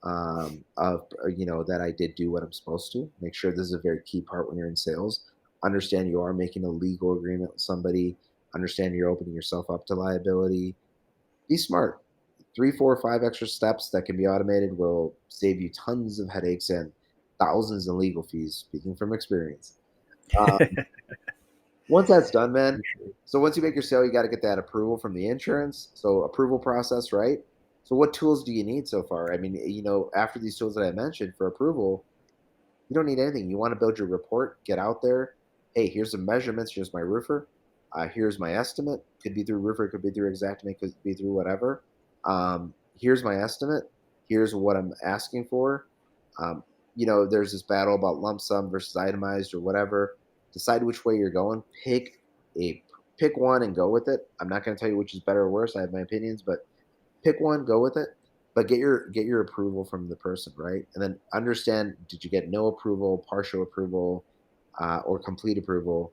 of that I did do what I'm supposed to. Make sure this is a very key part when you're in sales. Understand you are making a legal agreement with somebody. Understand you're opening yourself up to liability. Be smart. 3, 4, 5 extra steps that can be automated will save you tons of headaches and thousands in legal fees. Speaking from experience. Once that's done, man, so once you make your sale, you got to get that approval from the insurance. So approval process, right? So what tools do you need so far? I mean, after these tools that I mentioned for approval, you don't need anything. You want to build your report, get out there. Hey, here's the measurements. Here's my roofer. Here's my estimate. Could be through roofer, could be through Exactimate, could be through whatever. Here's my estimate. Here's what I'm asking for. Um, there's this battle about lump sum versus itemized or whatever. Decide which way you're going. A pick one and go with it. I'm not going to tell you which is better or worse. I have my opinions, but pick one, go with it. But get your approval from the person, right? And then understand: did you get no approval, partial approval, or complete approval?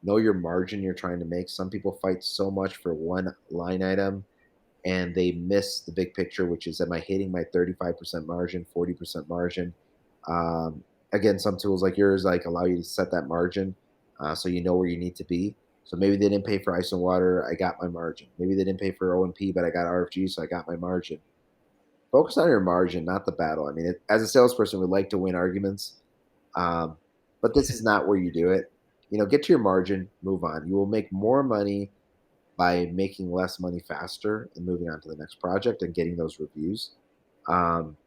Know your margin you're trying to make. Some people fight so much for one line item and they miss the big picture, which is, am I hitting my 35% margin, 40% margin? Um, Again, some tools like yours like allow you to set that margin, so you know where you need to be. So maybe they didn't pay for ice and water, I got my margin. Maybe they didn't pay for O&P, but I got RFG, so I got my margin. Focus on your margin, not the battle. I mean, as a salesperson, we like to win arguments, um, but this is not where you do it. Get to your margin, move on. You will make more money by making less money faster and moving on to the next project and getting those reviews. Um,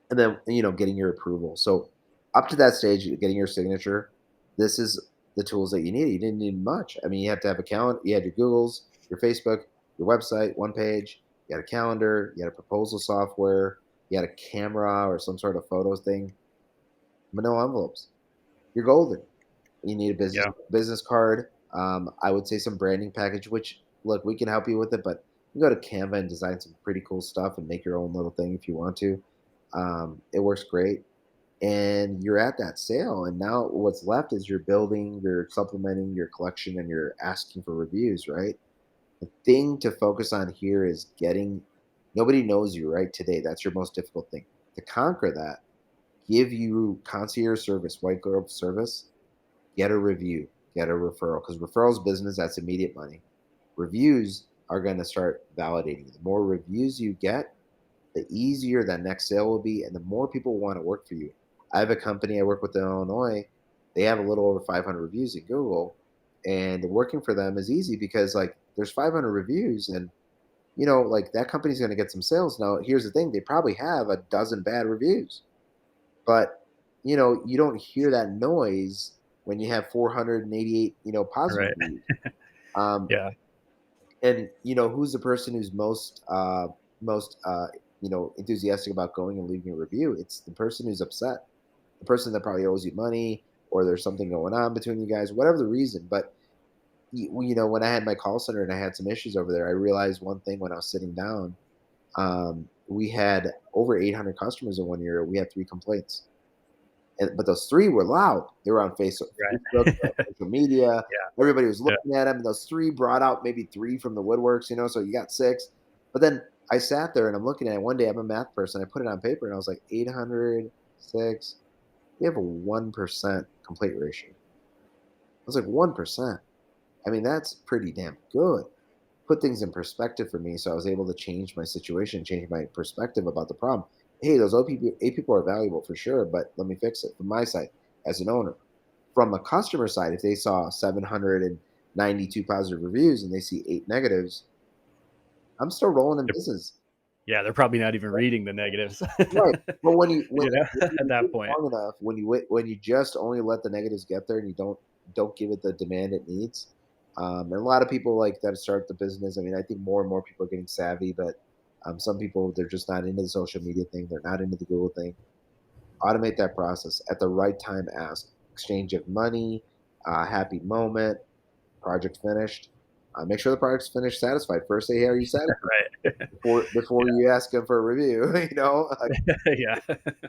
and then, getting your approval. So up to that stage, getting your signature, this is the tools that you need. You didn't need much. I mean, you have to have a calendar. You had your Googles, your Facebook, your website, one page. You had a calendar. You had a proposal software. You had a camera or some sort of photos thing. But no envelopes. You're golden. You need a business Yeah. business card. I would say some branding package. Which, look, we can help you with it, but you go to Canva and design some pretty cool stuff and make your own little thing if you want to. It works great, and you're at that sale. And now what's left is you're building, you're supplementing your collection, and you're asking for reviews, right? The thing to focus on here is getting nobody knows you right today. That's your most difficult thing. To conquer that, give you concierge service, white glove service, get a review, get a referral. Because referrals business, that's immediate money. Reviews are going to start validating. The more reviews you get, the easier that next sale will be, and the more people want to work for you. I have a company I work with in Illinois. They have a little over 500 reviews in Google, and working for them is easy because like there's 500 reviews, and like that company's going to get some sales. Now, here's the thing: they probably have a dozen bad reviews, but you don't hear that noise when you have 488 positive Right. reviews. Um, Yeah. and who's the person who's most enthusiastic about going and leaving a review? It's the person who's upset, the person that probably owes you money, or there's something going on between you guys, whatever the reason. But when I had my call center and I had some issues over there, I realized one thing when I was sitting down. We had over 800 customers in 1 year. We had 3 complaints, but those three were loud. They were on Facebook, Right. social media. Yeah. Everybody was Yeah. looking at them. And those three brought out maybe three from the woodworks, so you got six. But then I sat there and I'm looking at it. One day I'm a math person. I put it on paper and I was like, 806. We have a 1% complaint ratio. I was like, 1%. I mean, that's pretty damn good. Put things in perspective for me, so I was able to change my situation, change my perspective about the problem. Hey, those eight people are valuable for sure, but let me fix it from my side as an owner. From a customer side, if they saw 792 positive reviews and they see eight negatives, I'm still rolling in business. Yeah, they're probably not even reading the negatives. Right. But when At you that wait point. long enough, when you just only let the negatives get there and you don't give it the demand it needs, and a lot of people like that start the business. I mean, I think more and more people are getting savvy, but some people they're just not into the social media thing. They're not into the Google thing. Automate that process at the right time. Ask exchange of money, happy moment, project finished. Make sure the project's finished satisfied. First, say, "Hey, are you satisfied?" Right. Before you ask them for a review. Yeah.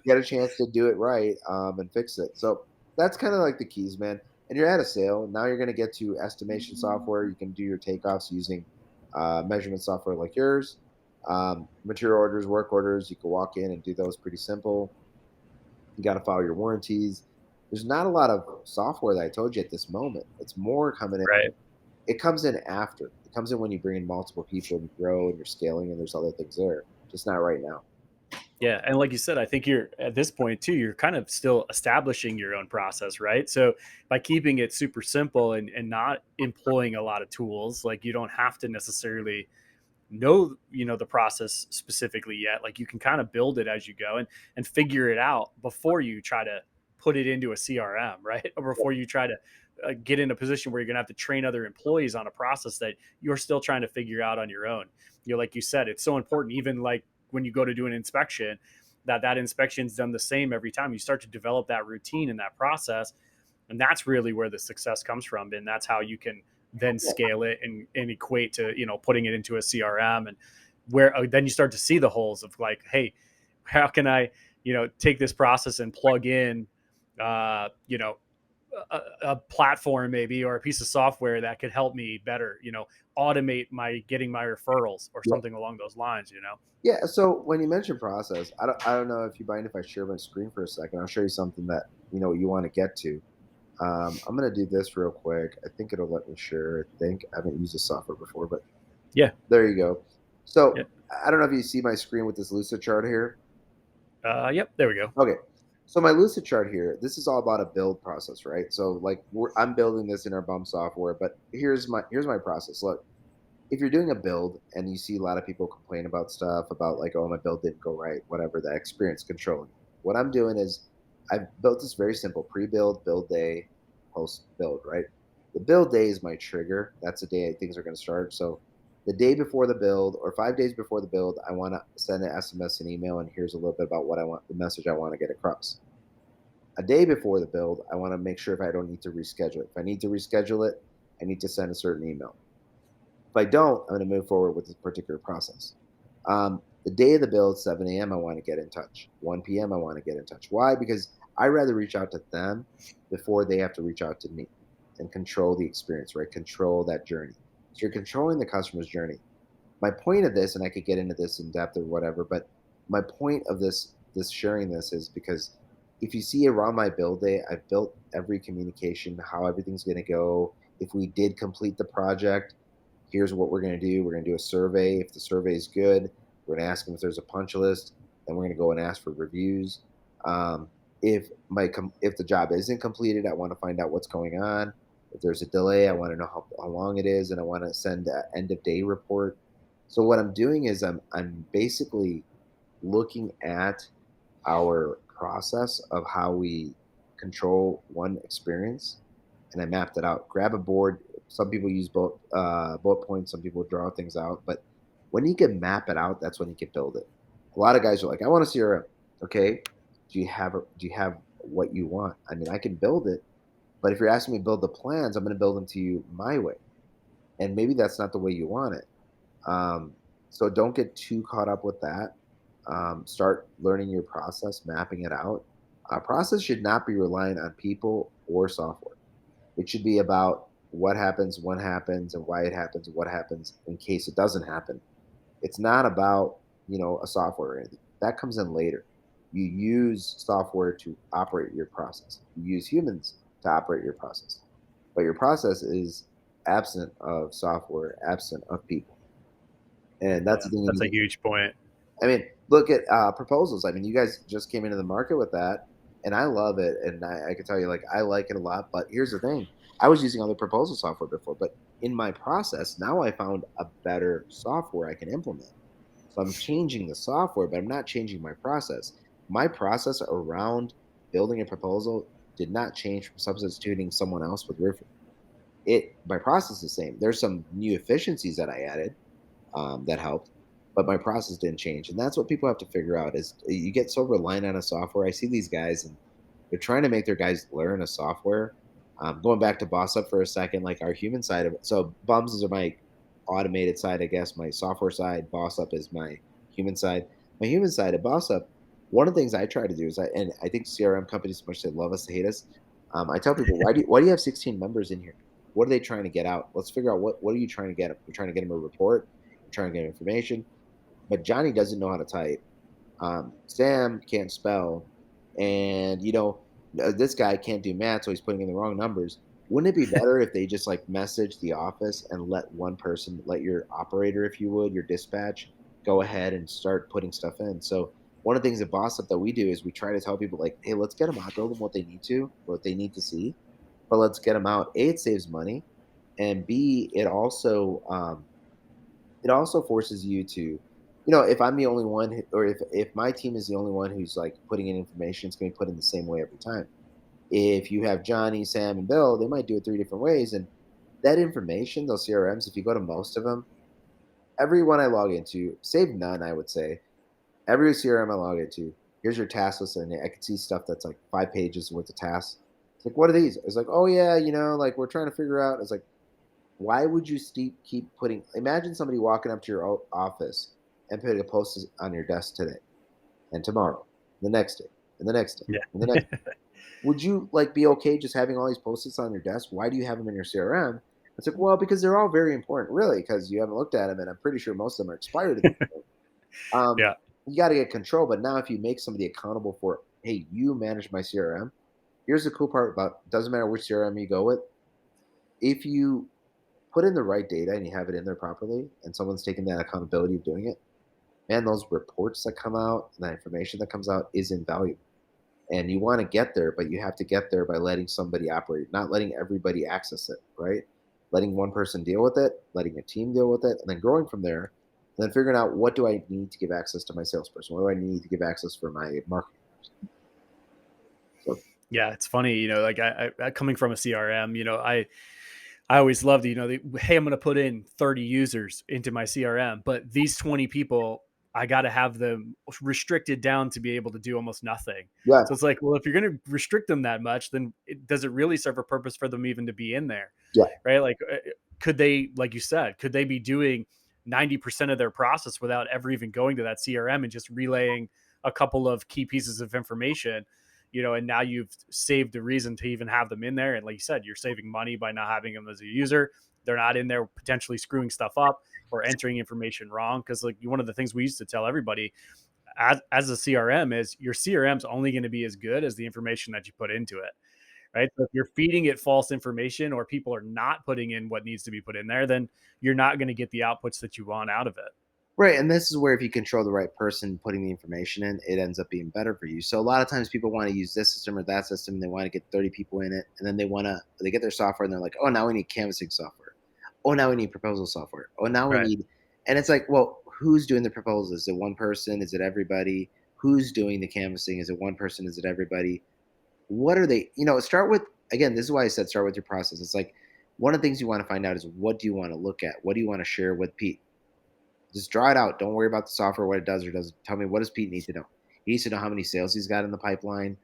Get a chance to do it right, and fix it. So that's kind of like the keys, man. And you're at a sale. Now you're going to get to estimation software. You can do your takeoffs using measurement software like yours. Material orders, work orders. You can walk in and do those pretty simple. You got to file your warranties. There's not a lot of software that I told you at this moment. It's more coming in. Right. It comes in after. It comes in when you bring in multiple people and you grow and you're scaling and there's other things there. Just not right now. Yeah, and like you said, I think you're at this point too, you're kind of still establishing your own process, right? So by keeping it super simple and not employing a lot of tools, like you don't have to necessarily know the process specifically yet. Like you can kind of build it as you go and figure it out before you try to put it into a CRM, right? Or before you try to get in a position where you're gonna have to train other employees on a process that you're still trying to figure out on your own. Like you said, it's so important, even like when you go to do an inspection, that inspection's done the same every time. You start to develop that routine and that process, and that's really where the success comes from, and that's how you can then Yeah. scale it and equate to putting it into a CRM, and where then you start to see the holes of like, hey, how can I take this process and plug in uh, you know a platform maybe, or a piece of software that could help me better automate my getting my referrals or Yeah. something along those lines. Yeah, so when you mention process, I don't know if you mind if I share my screen for a second. I'll show you something that you want to get to. I'm gonna do this real quick. I think it'll let me share. I think I haven't used this software before, but Yeah. there you go. So Yeah. I don't know if you see my screen with this Lucid chart here. Yep, there we go. Okay, so my Lucid chart here. This is all about a build process, right? So like I'm building this in our bum software, but here's my process. Look, if you're doing a build and you see a lot of people complain about stuff about like, oh, my build didn't go right, whatever, that experience controlling. What I'm doing is I've built this very simple pre-build, build day, post build, right? The build day is my trigger. That's the day things are going to start. So the day before the build or 5 days before the build, I want to send an SMS and email, and here's a little bit about what I want, the message I want to get across. A day before the build, I want to make sure if I don't need to reschedule it. If I need to reschedule it, I need to send a certain email. If I don't, I'm going to move forward with this particular process. The day of the build, 7 a.m., I want to get in touch. 1 p.m., I want to get in touch. Why? Because I rather reach out to them before they have to reach out to me and control the experience, right? Control that journey. So you're controlling the customer's journey. My point of this, and I could get into this in depth or whatever, but my point of this sharing this is because if you see around my build day, I've built every communication, how everything's going to go. If we did complete the project, here's what we're going to do. We're going to do a survey. If the survey is good, we're going to ask them if there's a punch list. Then we're going to go and ask for reviews. Um, if the job isn't completed, I want to find out what's going on. If there's a delay, I want to know how long it is, and I want to send an end of day report. So what I'm doing is I'm basically looking at our process of how we control one experience, and I mapped it out. Grab a board. Some people use bullet points. Some people draw things out. But when you can map it out, that's when you can build it. A lot of guys are like, "I want to CRM." Okay, do you have what you want? I mean, I can build it, but if you're asking me to build the plans, I'm going to build them to you my way, and maybe that's not the way you want it. Um, so don't get too caught up with that. Start learning your process, mapping it out. Process should not be reliant on people or software. It should be about what happens, when happens, and why it happens, and what happens in case it doesn't happen. It's not about a software or anything. That comes in later. You use software to operate your process. You use humans to operate your process, but your process is absent of software, absent of people. And that's Yeah, the thing you that's a need. huge point. I mean, look at proposals. I mean, you guys just came into the market with that, and I love it. And I can tell you, like, I like it a lot. But here's the thing: I was using other proposal software before, but in my process, now I found a better software I can implement. So I'm changing the software, but I'm not changing my process. My process around building a proposal did not change from substituting someone else with Roofing. My process is the same. There's some new efficiencies that I added that helped, but my process didn't change. And that's what people have to figure out is you get so reliant on a software. I see these guys and they're trying to make their guys learn a software. Going back to Boss Up for a second, like our human side of it. So Bums is my automated side, I guess. My software side. Boss Up is my human side. My human side of Boss Up. One of the things I try to do is and I think CRM companies, much they love us, they hate us. I tell people, why do you have 16 members in here? What are they trying to get out? Let's figure out what are you trying to get them? You're trying to get them a report. You're trying to get information. But Johnny doesn't know how to type. Sam can't spell, and this guy can't do math, so he's putting in the wrong numbers. Wouldn't it be better if they just like message the office and let one person, let your operator, if you would, your dispatch, go ahead and start putting stuff in? So one of the things at Boss Up that we do is we try to tell people like, hey, let's get them out, build them what they need to see, but let's get them out. A, it saves money, and B, it also forces you to, if I'm the only one or if my team is the only one who's like putting in information, it's going to be put in the same way every time. If you have Johnny, Sam, and Bill, they might do it three different ways. And that information, those CRMs, if you go to most of them, every one I log into, save none, I would say, every CRM I log into, here's your task list. And I can see stuff that's like 5 pages worth of tasks. It's like, what are these? It's like, oh, yeah, like we're trying to figure out. It's like, why would you keep putting? Imagine somebody walking up to your office and putting a post on your desk today and tomorrow, the next day, and the next day, and the Yeah. next. Would you like be okay just having all these post-its on your desk? Why do you have them in your CRM? It's like, well, because they're all very important, really, because you haven't looked at them, and I'm pretty sure most of them are expired at this point. Um, Yeah. you got to get control, but now if you make somebody accountable for, hey, you manage my CRM. Here's the cool part about doesn't matter which CRM you go with. If you put in the right data and you have it in there properly, and someone's taking that accountability of doing it, man, those reports that come out and that information that comes out is invaluable. And you want to get there, but you have to get there by letting somebody operate, not letting everybody access it, right? Letting one person deal with it, letting a team deal with it, and then growing from there, and then figuring out what do I need to give access to my salesperson? What do I need to give access for my marketing person? So Yeah, it's funny, like I coming from a CRM, I always loved, hey, I'm going to put in 30 users into my CRM, but these 20 people, I got to have them restricted down to be able to do almost nothing. yeah, So it's like, well, if you're going to restrict them that much, then does it really serve a purpose for them even to be in there? yeah, Right. Like, could they, like you said, could they be doing 90% of their process without ever even going to that CRM and just relaying a couple of key pieces of information? And now you've saved the reason to even have them in there. And like you said, you're saving money by not having them as a user. they're not in there potentially screwing stuff up or entering information wrong. Because like one of the things we used to tell everybody as a CRM is your CRM's only going to be as good as the information that you put into it, right? So if you're feeding it false information or people are not putting in what needs to be put in there, then you're not going to get the outputs that you want out of it. Right, and this is where if you control the right person putting the information in, it ends up being better for you. So a lot of times people want to use this system or that system, and they want to get 30 people in it, and then they get their software and they're like, "Oh, now we need canvassing software. Oh, now we need proposal software. Oh, now we Right. need," and it's like, well, who's doing the proposals? Is it one person? Is it everybody? Who's doing the canvassing? Is it one person? Is it everybody? What are they, start with, again, this is why I said start with your process. It's like one of the things you want to find out is what do you want to look at? What do you want to share with Pete? Just draw it out. Don't worry about the software, what it does or doesn't. Tell me, what does Pete need to know? He needs to know how many sales he's got in the pipeline,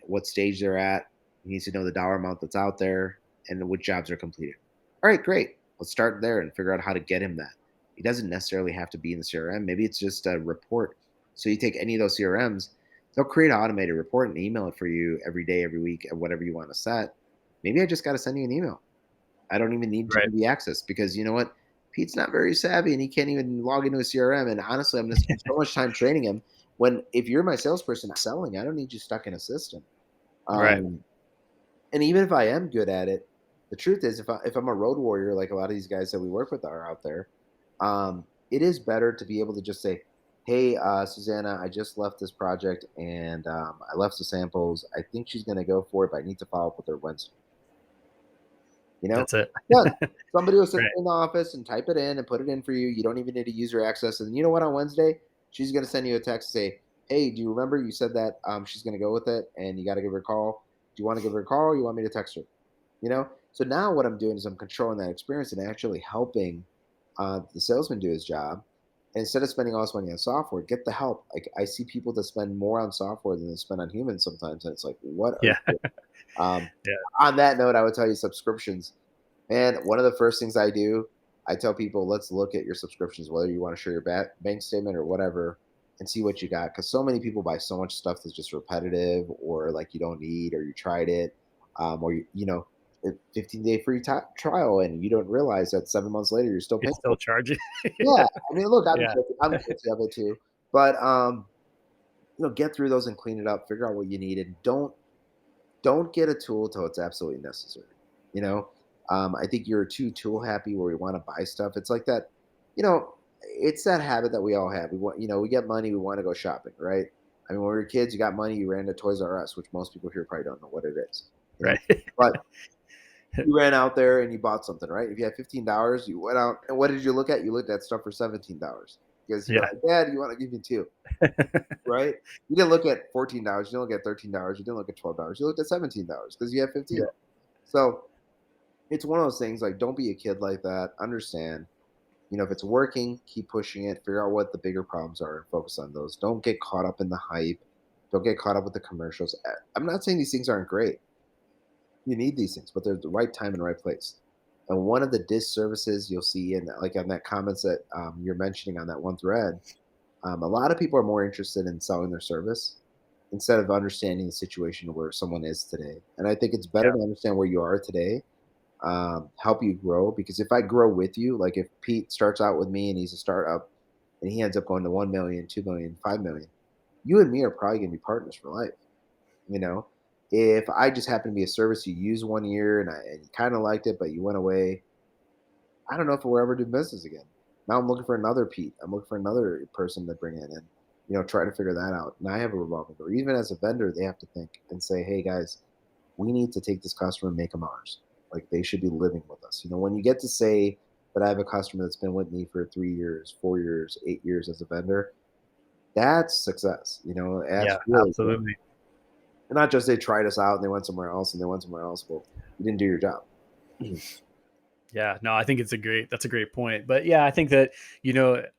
what stage they're at. He needs to know the dollar amount that's out there and which jobs are completed. All right, great. Let's start there and figure out how to get him that. He doesn't necessarily have to be in the CRM. Maybe it's just a report. So you take any of those CRMs, they'll create an automated report and email it for you every day, every week, and whatever you want to set. Maybe I just got to send you an email. I don't even need to Right. give you access because you know what? Pete's not very savvy and he can't even log into a CRM. And honestly, I'm going to spend so much time training him. When if you're my salesperson selling, I don't need you stuck in a system. Right. Um, and even if I am good at it, the truth is, if I'm a road warrior like a lot of these guys that we work with are out there, it is better to be able to just say, "Hey, Susanna, I just left this project and I left the samples. I think she's going to go for it, but I need to follow up with her Wednesday." You know? That's it. Done. Somebody will sit Right. in the office and type it in and put it in for you. You don't even need to use your access. And you know what? On Wednesday, she's going to send you a text and say, "Hey, do you remember you said that she's going to go with it and you got to give her a call? Do you want to give her a call or you want me to text her?" You know? So now what I'm doing is I'm controlling that experience and actually helping the salesman do his job. And instead of spending all this money on software, get the help. Like I see people that spend more on software than they spend on humans sometimes. And it's like, what are Yeah. you doing? Um, Yeah. on that note, I would tell you subscriptions. And one of the first things I do, I tell people, let's look at your subscriptions, whether you want to share your bank statement or whatever, and see what you got. Because so many people buy so much stuff that's just repetitive, or like you don't need, or you tried it, or a 15-day free trial, and you don't realize that 7 months later you're still You're paying for still it. charging. Yeah, I mean, look, Yeah. I'm guilty of it too, but get through those and clean it up. Figure out what you need, and don't get a tool till it's absolutely necessary. You know, I think you're too tool happy where we want to buy stuff. It's like that, it's that habit that we all have. We want, we get money, we want to go shopping, right? I mean, when we were kids, you got money, you ran to Toys R Us, which most people here probably don't know what it is, Right. but you ran out there and you bought something, right? If you had $15, you went out and what did you look at? You looked at stuff for $17 because you're Yeah. like, Dad, you want to give me two, right? You didn't look at $14, you didn't look at $13, you didn't look at $12, you looked at $17 because you have Yeah. 15. So it's one of those things like don't be a kid like that. Understand, if it's working, keep pushing it, figure out what the bigger problems are and focus on those. Don't get caught up in the hype. Don't get caught up with the commercials. I'm not saying these things aren't great. You need these things, but they're the right time and right place. And one of the disservices you'll see in like on that comments that you're mentioning on that one thread, a lot of people are more interested in selling their service instead of understanding the situation where someone is today. And I think it's better Yeah. to understand where you are today, help you grow. Because if I grow with you, like if Pete starts out with me and he's a startup and he ends up going to 1 million, 2 million, 5 million, you and me are probably going to be partners for life. You know, if I just happen to be a service you used 1 year and you kind of liked it, but you went away, I don't know if we'll ever do business again. Now I'm looking for another Pete. I'm looking for another person to bring in and, try to figure that out. And I have a revolving door. Even as a vendor, they have to think and say, hey guys, we need to take this customer and make them ours. Like they should be living with us. When you get to say that I have a customer that's been with me for 3 years, 4 years, 8 years as a vendor, that's success. That's Yeah. really good. Absolutely. And not just they tried us out and they went somewhere else and they went somewhere else. Well, you didn't do your job. Yeah, no, I think that's a great point. But yeah, I think that,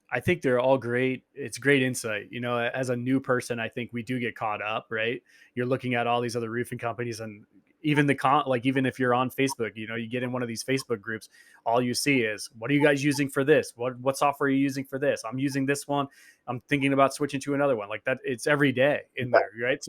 I think they're all great. It's great insight. As a new person, I think we do get caught up, right? You're looking at all these other roofing companies and even even if you're on Facebook, you get in one of these Facebook groups, all you see is, what are you guys using for this? What software are you using for this? I'm using this one. I'm thinking about switching to another one. Like that, it's every day in Yeah, there, right?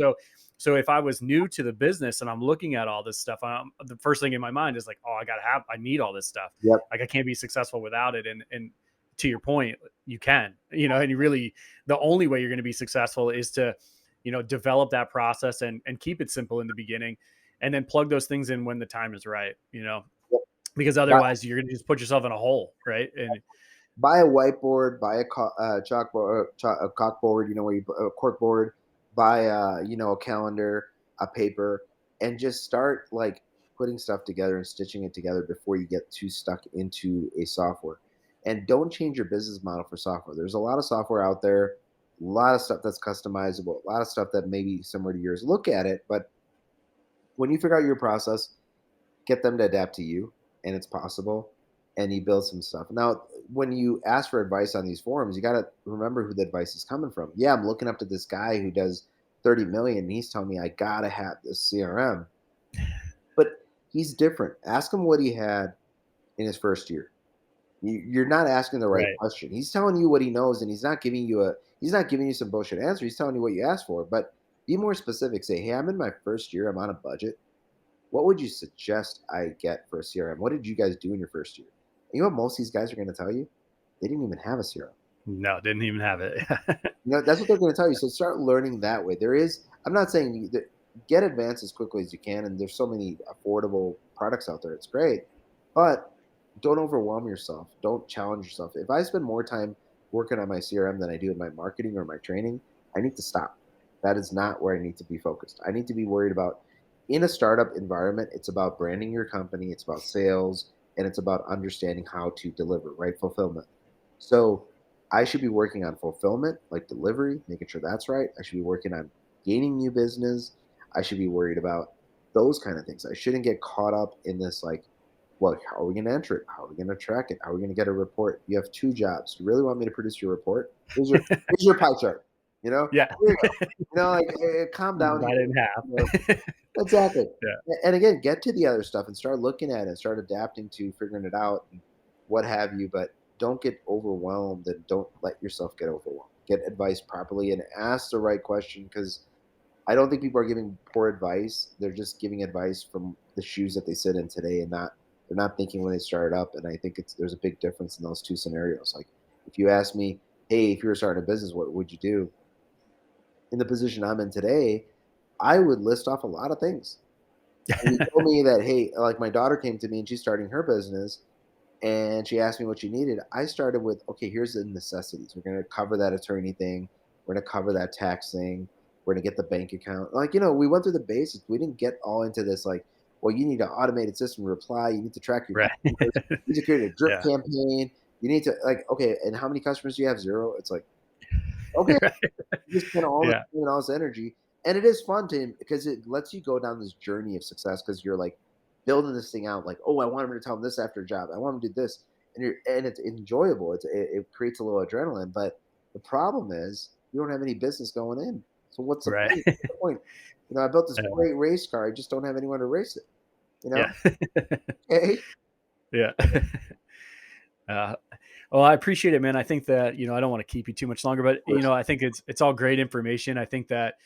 So if I was new to the business and I'm looking at all this stuff, the first thing in my mind is like, oh, I need all this stuff. yep. Like I can't be successful without it. And to your point, you can, and you really, the only way you're going to be successful is to, develop that process and keep it simple in the beginning, and then plug those things in when the time is right, Yep. because Buy, otherwise you're going to just put yourself in a hole. Right. And buy a whiteboard, buy a chalkboard, a corkboard, where you a corkboard, buy a calendar, a paper, and just start like putting stuff together and stitching it together before you get too stuck into a software. And don't change your business model for software. There's a lot of software out there, a lot of stuff that's customizable, a lot of stuff that may be similar to yours. Look at it, but when you figure out your process, get them to adapt to you, and it's possible, and you build some stuff. Now, when you ask for advice on these forums, you got to remember who the advice is coming from. Yeah, I'm looking up to this guy who does 30 million, and he's telling me I got to have this CRM, but he's different. Ask him what he had in his first year. You're not asking the right right. question. He's telling you what he knows, and he's not giving you some bullshit answer. He's telling you what you asked for, but be more specific. Say, hey, I'm in my first year. I'm on a budget. What would you suggest I get for a CRM? What did you guys do in your first year? And you know what most of these guys are going to tell you? They didn't even have a CRM. No, didn't even have it. That's what they're going to tell you. So start learning that way. I'm not saying that get advanced as quickly as you can, and there's so many affordable products out there. It's great, but don't overwhelm yourself. Don't challenge yourself. If I spend more time working on my CRM than I do in my marketing or my training, I need to stop. That is not where I need to be focused. I need to be worried about, in a startup environment, it's about branding your company, it's about sales, and it's about understanding how to deliver, right? Fulfillment. So I should be working on fulfillment, like delivery, making sure that's right. I should be working on gaining new business. I should be worried about those kind of things. I shouldn't get caught up in this, like, well, how are we going to enter it? How are we going to track it? How are we going to get a report? You have two jobs. You really want me to produce your report? Here's your pie chart. Yeah. Here you go. Like, calm down Divide here. it in half. Exactly. Yeah. And again, get to the other stuff and start looking at it, start adapting to figuring it out, and what have you. But don't get overwhelmed, and don't let yourself get overwhelmed. Get advice properly and ask the right question, because I don't think people are giving poor advice. They're just giving advice from the shoes that they sit in today, and they're not thinking when they started up. And I think there's a big difference in those two scenarios. Like, if you ask me, hey, if you were starting a business, what would you do? In the position I'm in today, I would list off a lot of things. And you told me that, hey, like my daughter came to me and she's starting her business, and she asked me what she needed. I started with, okay, here's the necessities. We're going to cover that attorney thing. We're going to cover that tax thing. We're going to get the bank account. Like, we went through the basics. We didn't get all into this, like, well, you need an automated system to reply. You need to track your Right. customers. You need to create a drip Yeah. campaign. You need to, like, okay, and how many customers do you have? Zero. It's like, okay, Right. you just spend all this Yeah. time and all this energy, and it is fun to because it lets you go down this journey of success, because you're like building this thing out. Like, oh, I want him to tell him this after a job. I want him to do this, and it's enjoyable. It creates a little adrenaline, but the problem is you don't have any business going in. So what's the Right. point? What's the point? I built this Yeah. great race car. I just don't have anyone to race it. You know? Yeah. Okay. Yeah. Uh, well, I appreciate it, man. I think that, I don't want to keep you too much longer, but I think it's all great information. I think that,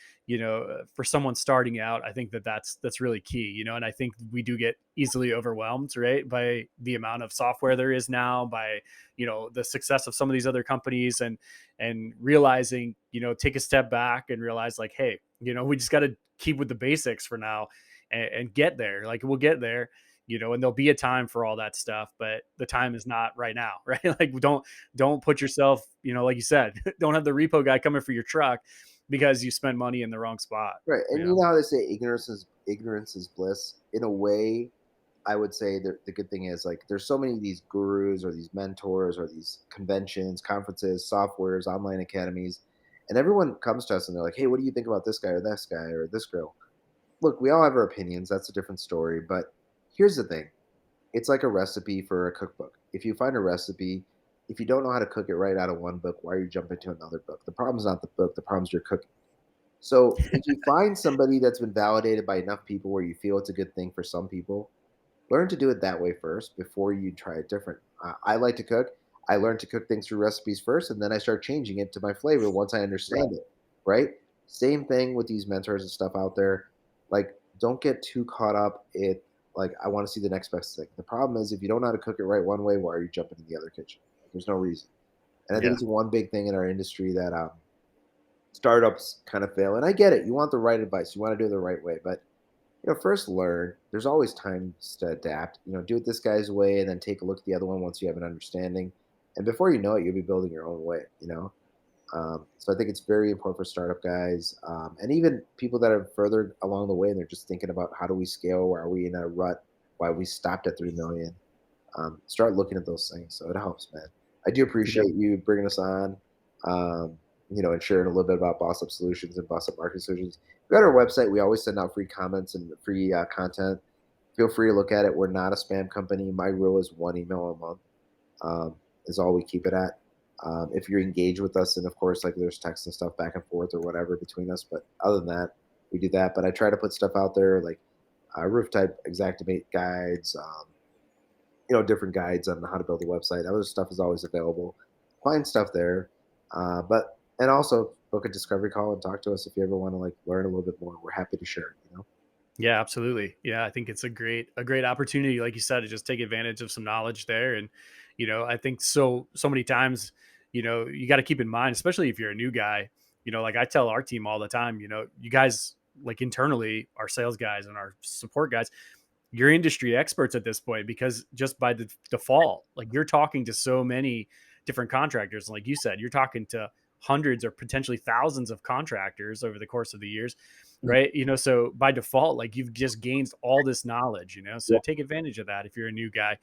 for someone starting out, I think that that's really key, and I think we do get easily overwhelmed, right, by the amount of software there is now, by, the success of some of these other companies, and realizing, take a step back and realize, like, hey, we just got to keep with the basics for now, and get there. Like, we'll get there, and there'll be a time for all that stuff, but the time is not right now, right? Like, don't put yourself, like you said, don't have the repo guy coming for your truck because you spend money in the wrong spot, Right. And you you know? know how they say ignorance is bliss? In a way, I would say the good thing is, like, there's so many of these gurus or these mentors or these conventions, conferences, softwares, online academies, and everyone comes to us and they're like, hey, what do you think about this guy or this guy or this girl? Look, we all have our opinions. That's a different story. But here's the thing, it's like a recipe for a cookbook. If you find a recipe, if you don't know how to cook it right out of one book, why are you jumping to another book? The problem's not the book, the problem's your cooking. So if you find somebody that's been validated by enough people where you feel it's a good thing for some people, learn to do it that way first before you try it different. I like to cook. I learned to cook things through recipes first, and then I start changing it to my flavor once I Right. understand it. Right? Same thing with these mentors and stuff out there. Like, don't get too caught up in like I want to see the next best thing. The problem is if you don't know how to cook it right one way, why are you jumping in the other kitchen? Like, there's no reason. And I think Yeah. it's one big thing in our industry that startups kind of fail. And I get it. You want the right advice. You want to do it the right way, but first learn. There's always times to adapt. Do it this guy's way, and then take a look at the other one once you have an understanding. And before you know it, you'll be building your own way. So I think it's very important for startup guys, and even people that are further along the way, and they're just thinking about how do we scale? Why are we in a rut? Why we stopped at 3 million? Start looking at those things. So it helps, man. I do Yeah. appreciate you bringing us on, and sharing a little bit about Boss Up Solutions and Boss Up Marketing Solutions. Go to our website. We always send out free comments and free content. Feel free to look at it. We're not a spam company. My rule is one email a month, is all we keep it at. If you're engaged with us, and of course, like there's text and stuff back and forth or whatever between us. But other than that, we do that. But I try to put stuff out there like roof type exactimate guides, different guides on how to build a website. Other stuff is always available. Find stuff there. And also book a discovery call and talk to us if you ever want to like learn a little bit more. We're happy to share. Yeah, absolutely. Yeah, I think it's a great opportunity, like you said, to just take advantage of some knowledge there. And I think so many times, you got to keep in mind, especially if you're a new guy. Like I tell our team all the time, you guys, like internally, our sales guys and our support guys, you're industry experts at this point, because just by the default, like you're talking to so many different contractors. Like you said, you're talking to hundreds or potentially thousands of contractors over the course of the years, Mhm. right? So by default, like you've just gained all this knowledge, so Yeah. take advantage of that if you're a new guy.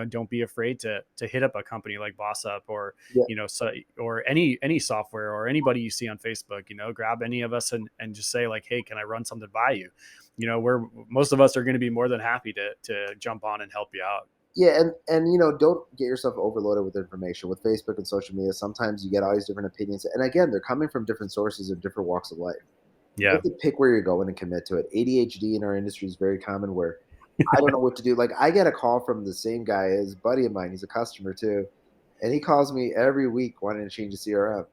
Don't be afraid to hit up a company like Boss Up, or Yeah. so, or any software, or anybody you see on Facebook. Grab any of us and just say like, hey, can I run something by you? We're most of us are going to be more than happy to jump on and help you out. Yeah, and don't get yourself overloaded with information with Facebook and social media. Sometimes you get all these different opinions, and again, they're coming from different sources and different walks of life. You Yeah. have to pick where you're going and commit to it. ADHD in our industry is very common, where I don't know what to do. Like I get a call from the same guy as a buddy of mine. He's a customer too, and he calls me every week wanting to change the CRM.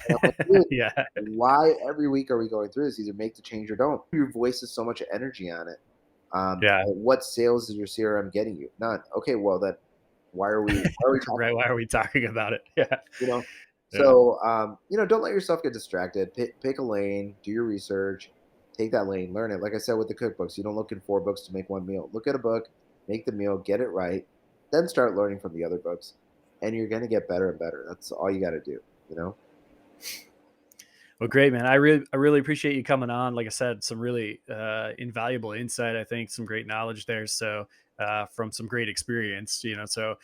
And I'm like, dude, Yeah. why every week are we going through this? Either make the change or don't. Your voice is so much energy on it. Yeah. What sales is your CRM getting you? None. Okay, well then, why are we talking? Right. Why are we talking about it? Yeah. You know, Yeah. so don't let yourself get distracted. Pick a lane, do your research, take that lane, learn it. Like I said with the cookbooks, you don't look in 4 books to make one meal. Look at a book, make the meal, get it right, then start learning from the other books, and you're gonna get better and better. That's all you got to do. You know. Well, great, man. I really appreciate you coming on. Like I said, some really invaluable insight. I think some great knowledge there. So from some great experience, So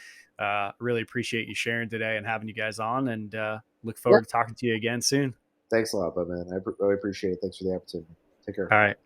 really appreciate you sharing today and having you guys on, and look Yeah. forward to talking to you again soon. Thanks a lot, but man, really appreciate it. Thanks for the opportunity. Take care. All right.